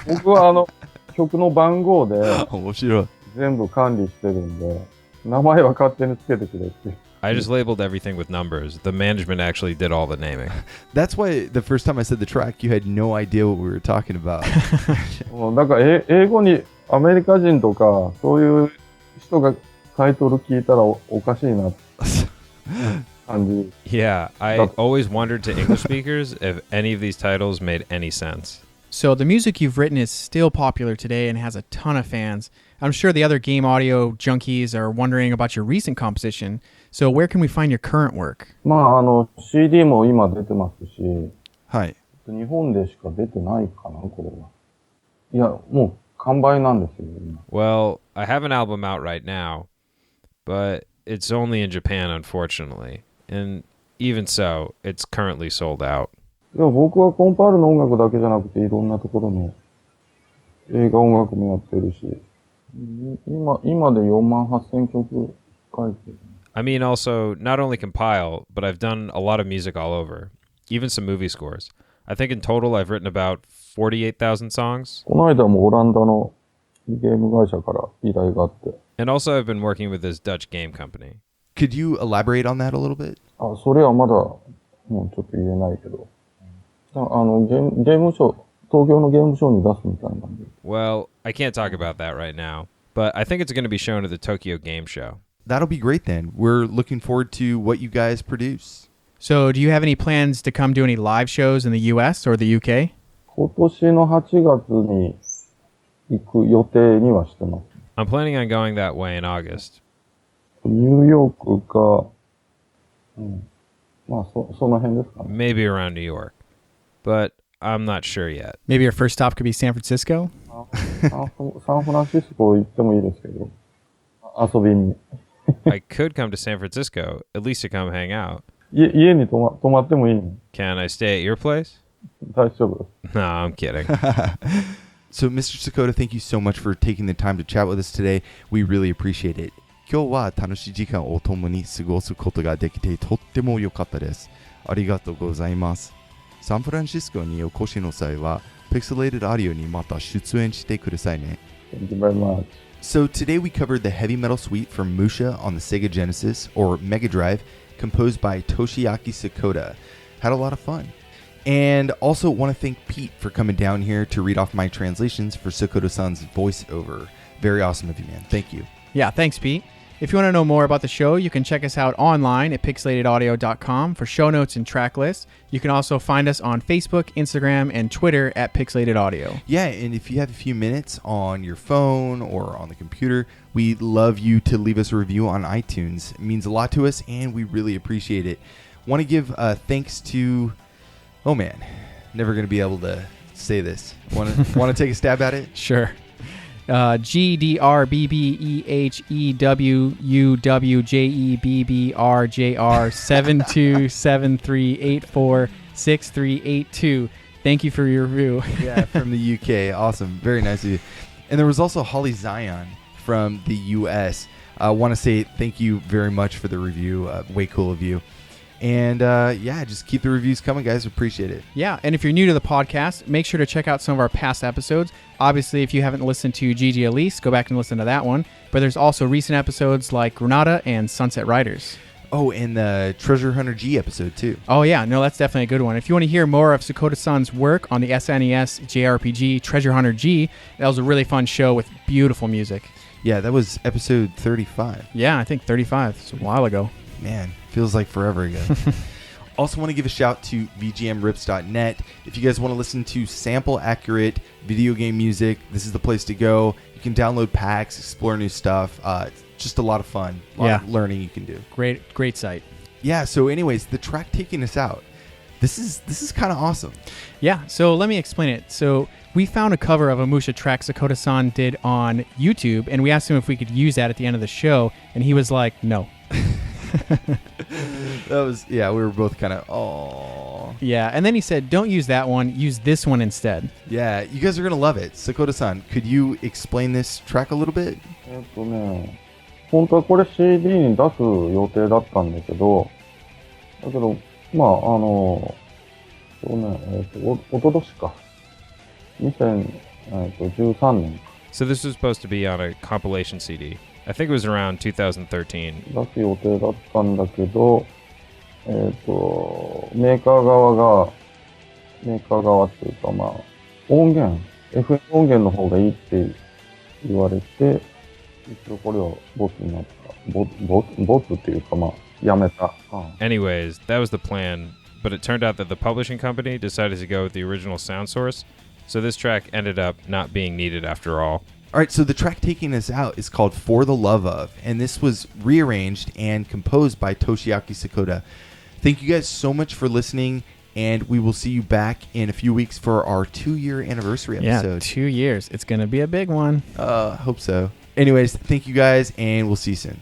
僕は曲の番号で面白い。全部管理してるんで、名前は勝手につけてくれって。 I just labeled everything with numbers. The management actually did all the naming. That's why the first time I said the track, you had no idea what we were talking about. だから英語にアメリカ人とかそういう人がタイトル聞いたらおかしいなって感じ。 Yeah, I always wondered to English speakers if any of these titles made any sense. So the music you've written is still popular today and has a ton of fans. I'm sure the other game audio junkies are wondering about your recent composition. So where can we find your current work? CD も今出てますし、はい。日本でしか出てないかな、これは。いや、もう完売なんですよ、今。 Well, I have an album out right now, but it's only in Japan, unfortunately. And even so, it's currently sold out. いや、僕はコンパイルの音楽だけじゃなくて、いろんなところの映画音楽もやってるし、今で48,000曲書いてる。 I mean, also, not only compile, but I've done a lot of music all over, even some movie scores. I think in total I've written about 48,000 songs. この間もオランダのゲーム会社から依頼があって。 And also I've been working with this Dutch game company. Could you elaborate on that a little bit? それはまだ、もうちょっと言えないけど。ゲームショー、東京のゲームショーに出すみたいなんで。 Well, I can't talk about that right now, but I think it's going to be shown at the Tokyo Game Show. That'll be great then. We're looking forward to what you guys produce. So do you have any plans to come do any live shows in the US or the UK? 今年の8月に行く予定にはしてます。 I'm planning on going that way in August. ニューヨークか、その辺ですかね。 Maybe around New York. But I'm not sure yet. Maybe your first stop could be San Francisco? サンフランシスコ行ってもいいですけど、遊びに。I could come to San Francisco, at least to come hang out. 家に泊まってもいいの？ Can I stay at your place? 大丈夫です。 No, I'm kidding. So, Mr. Sakoda, thank you so much for taking the time to chat with us today. We really appreciate it. 今日は楽しい時間を共に過ごすことができてとっても良かったです。ありがとうございます。サンフランシスコにお越しの際は、Pixelated Audio にまた出演してくださいね。Thank you very much. So today we covered the heavy metal suite from Musha on the Sega Genesis or Mega Drive, composed by Toshiaki Sakoda. Had a lot of fun. And also want to thank Pete for coming down here to read off my translations for Sakoda-san's voiceover. Very awesome of you, man. Thank you. Yeah, thanks, Pete. If you want to know more about the show, you can check us out online at pixelatedaudio.com for show notes and track lists. You can also find us on Facebook, Instagram, and Twitter at Pixelated Audio. Yeah, and if you have a few minutes on your phone or on the computer, we'd love you to leave us a review on iTunes. It means a lot to us, and we really appreciate it. Want to give thanks to... Oh, man. Never going to be able to say this. Want to take a stab at it? Sure. GDRBBEHEWJEBBRJR7273846382. Thank you for your review. Yeah, from the UK. Awesome. Very nice of you. And there was also Holly Zion from the US. I want to say thank you very much for the review. Way cool of you. And yeah, just keep the reviews coming, guys. Appreciate it. Yeah, and if you're new to the podcast, make sure to check out some of our past episodes. Obviously, if you haven't listened to Gigi Elise, go back and listen to that one. But there's also recent episodes like Granada and Sunset Riders. Oh, and the Treasure Hunter G episode, too. Oh, yeah. No, that's definitely a good one. If you want to hear more of Sakoda-san's work on the SNES JRPG Treasure Hunter G, that was a really fun show with beautiful music. Yeah, that was episode 35. Yeah, I think 35. It's a while ago. Man, feels like forever ago. Also want to give a shout to VGMRips.net. If you guys want to listen to sample-accurate video game music, this is the place to go. You can download packs, explore new stuff. It's just a lot of fun. A lot of learning you can do. Great site. Yeah, so anyways, the track taking us out. This is kind of awesome. Yeah, so let me explain it. So we found a cover of a Musha track Sakoda-san did on YouTube, and we asked him if we could use that at the end of the show, and he was like, no. We were both kind of, aww. Yeah, and then he said, don't use that one, use this one instead. Yeah, you guys are going to love it. Sakoda-san, could you explain this track a little bit? 本当はこれ CD に出す予定だったんだけど、だけど、まあ、おととしか。2013年か。So this was supposed to be on a compilation CD. I think it was around 2013. 出す予定だったんだけど、メーカー側っていうか、まあ、音源、FM 音源の方がいいって言われて、一応これはボツになった。ボツっていうか、まあ、やめた。Anyways, that was the plan, but it turned out that the publishing company decided to go with the original sound source, so this track ended up not being needed after all. All right, so the track taking us out is called For the Love Of, and this was rearranged and composed by Toshiaki Sakoda. Thank you guys so much for listening, and we will see you back in a few weeks for our 2-year anniversary episode. Yeah, 2 years. It's going to be a big one. Hope so. Anyways, thank you guys, and we'll see you soon.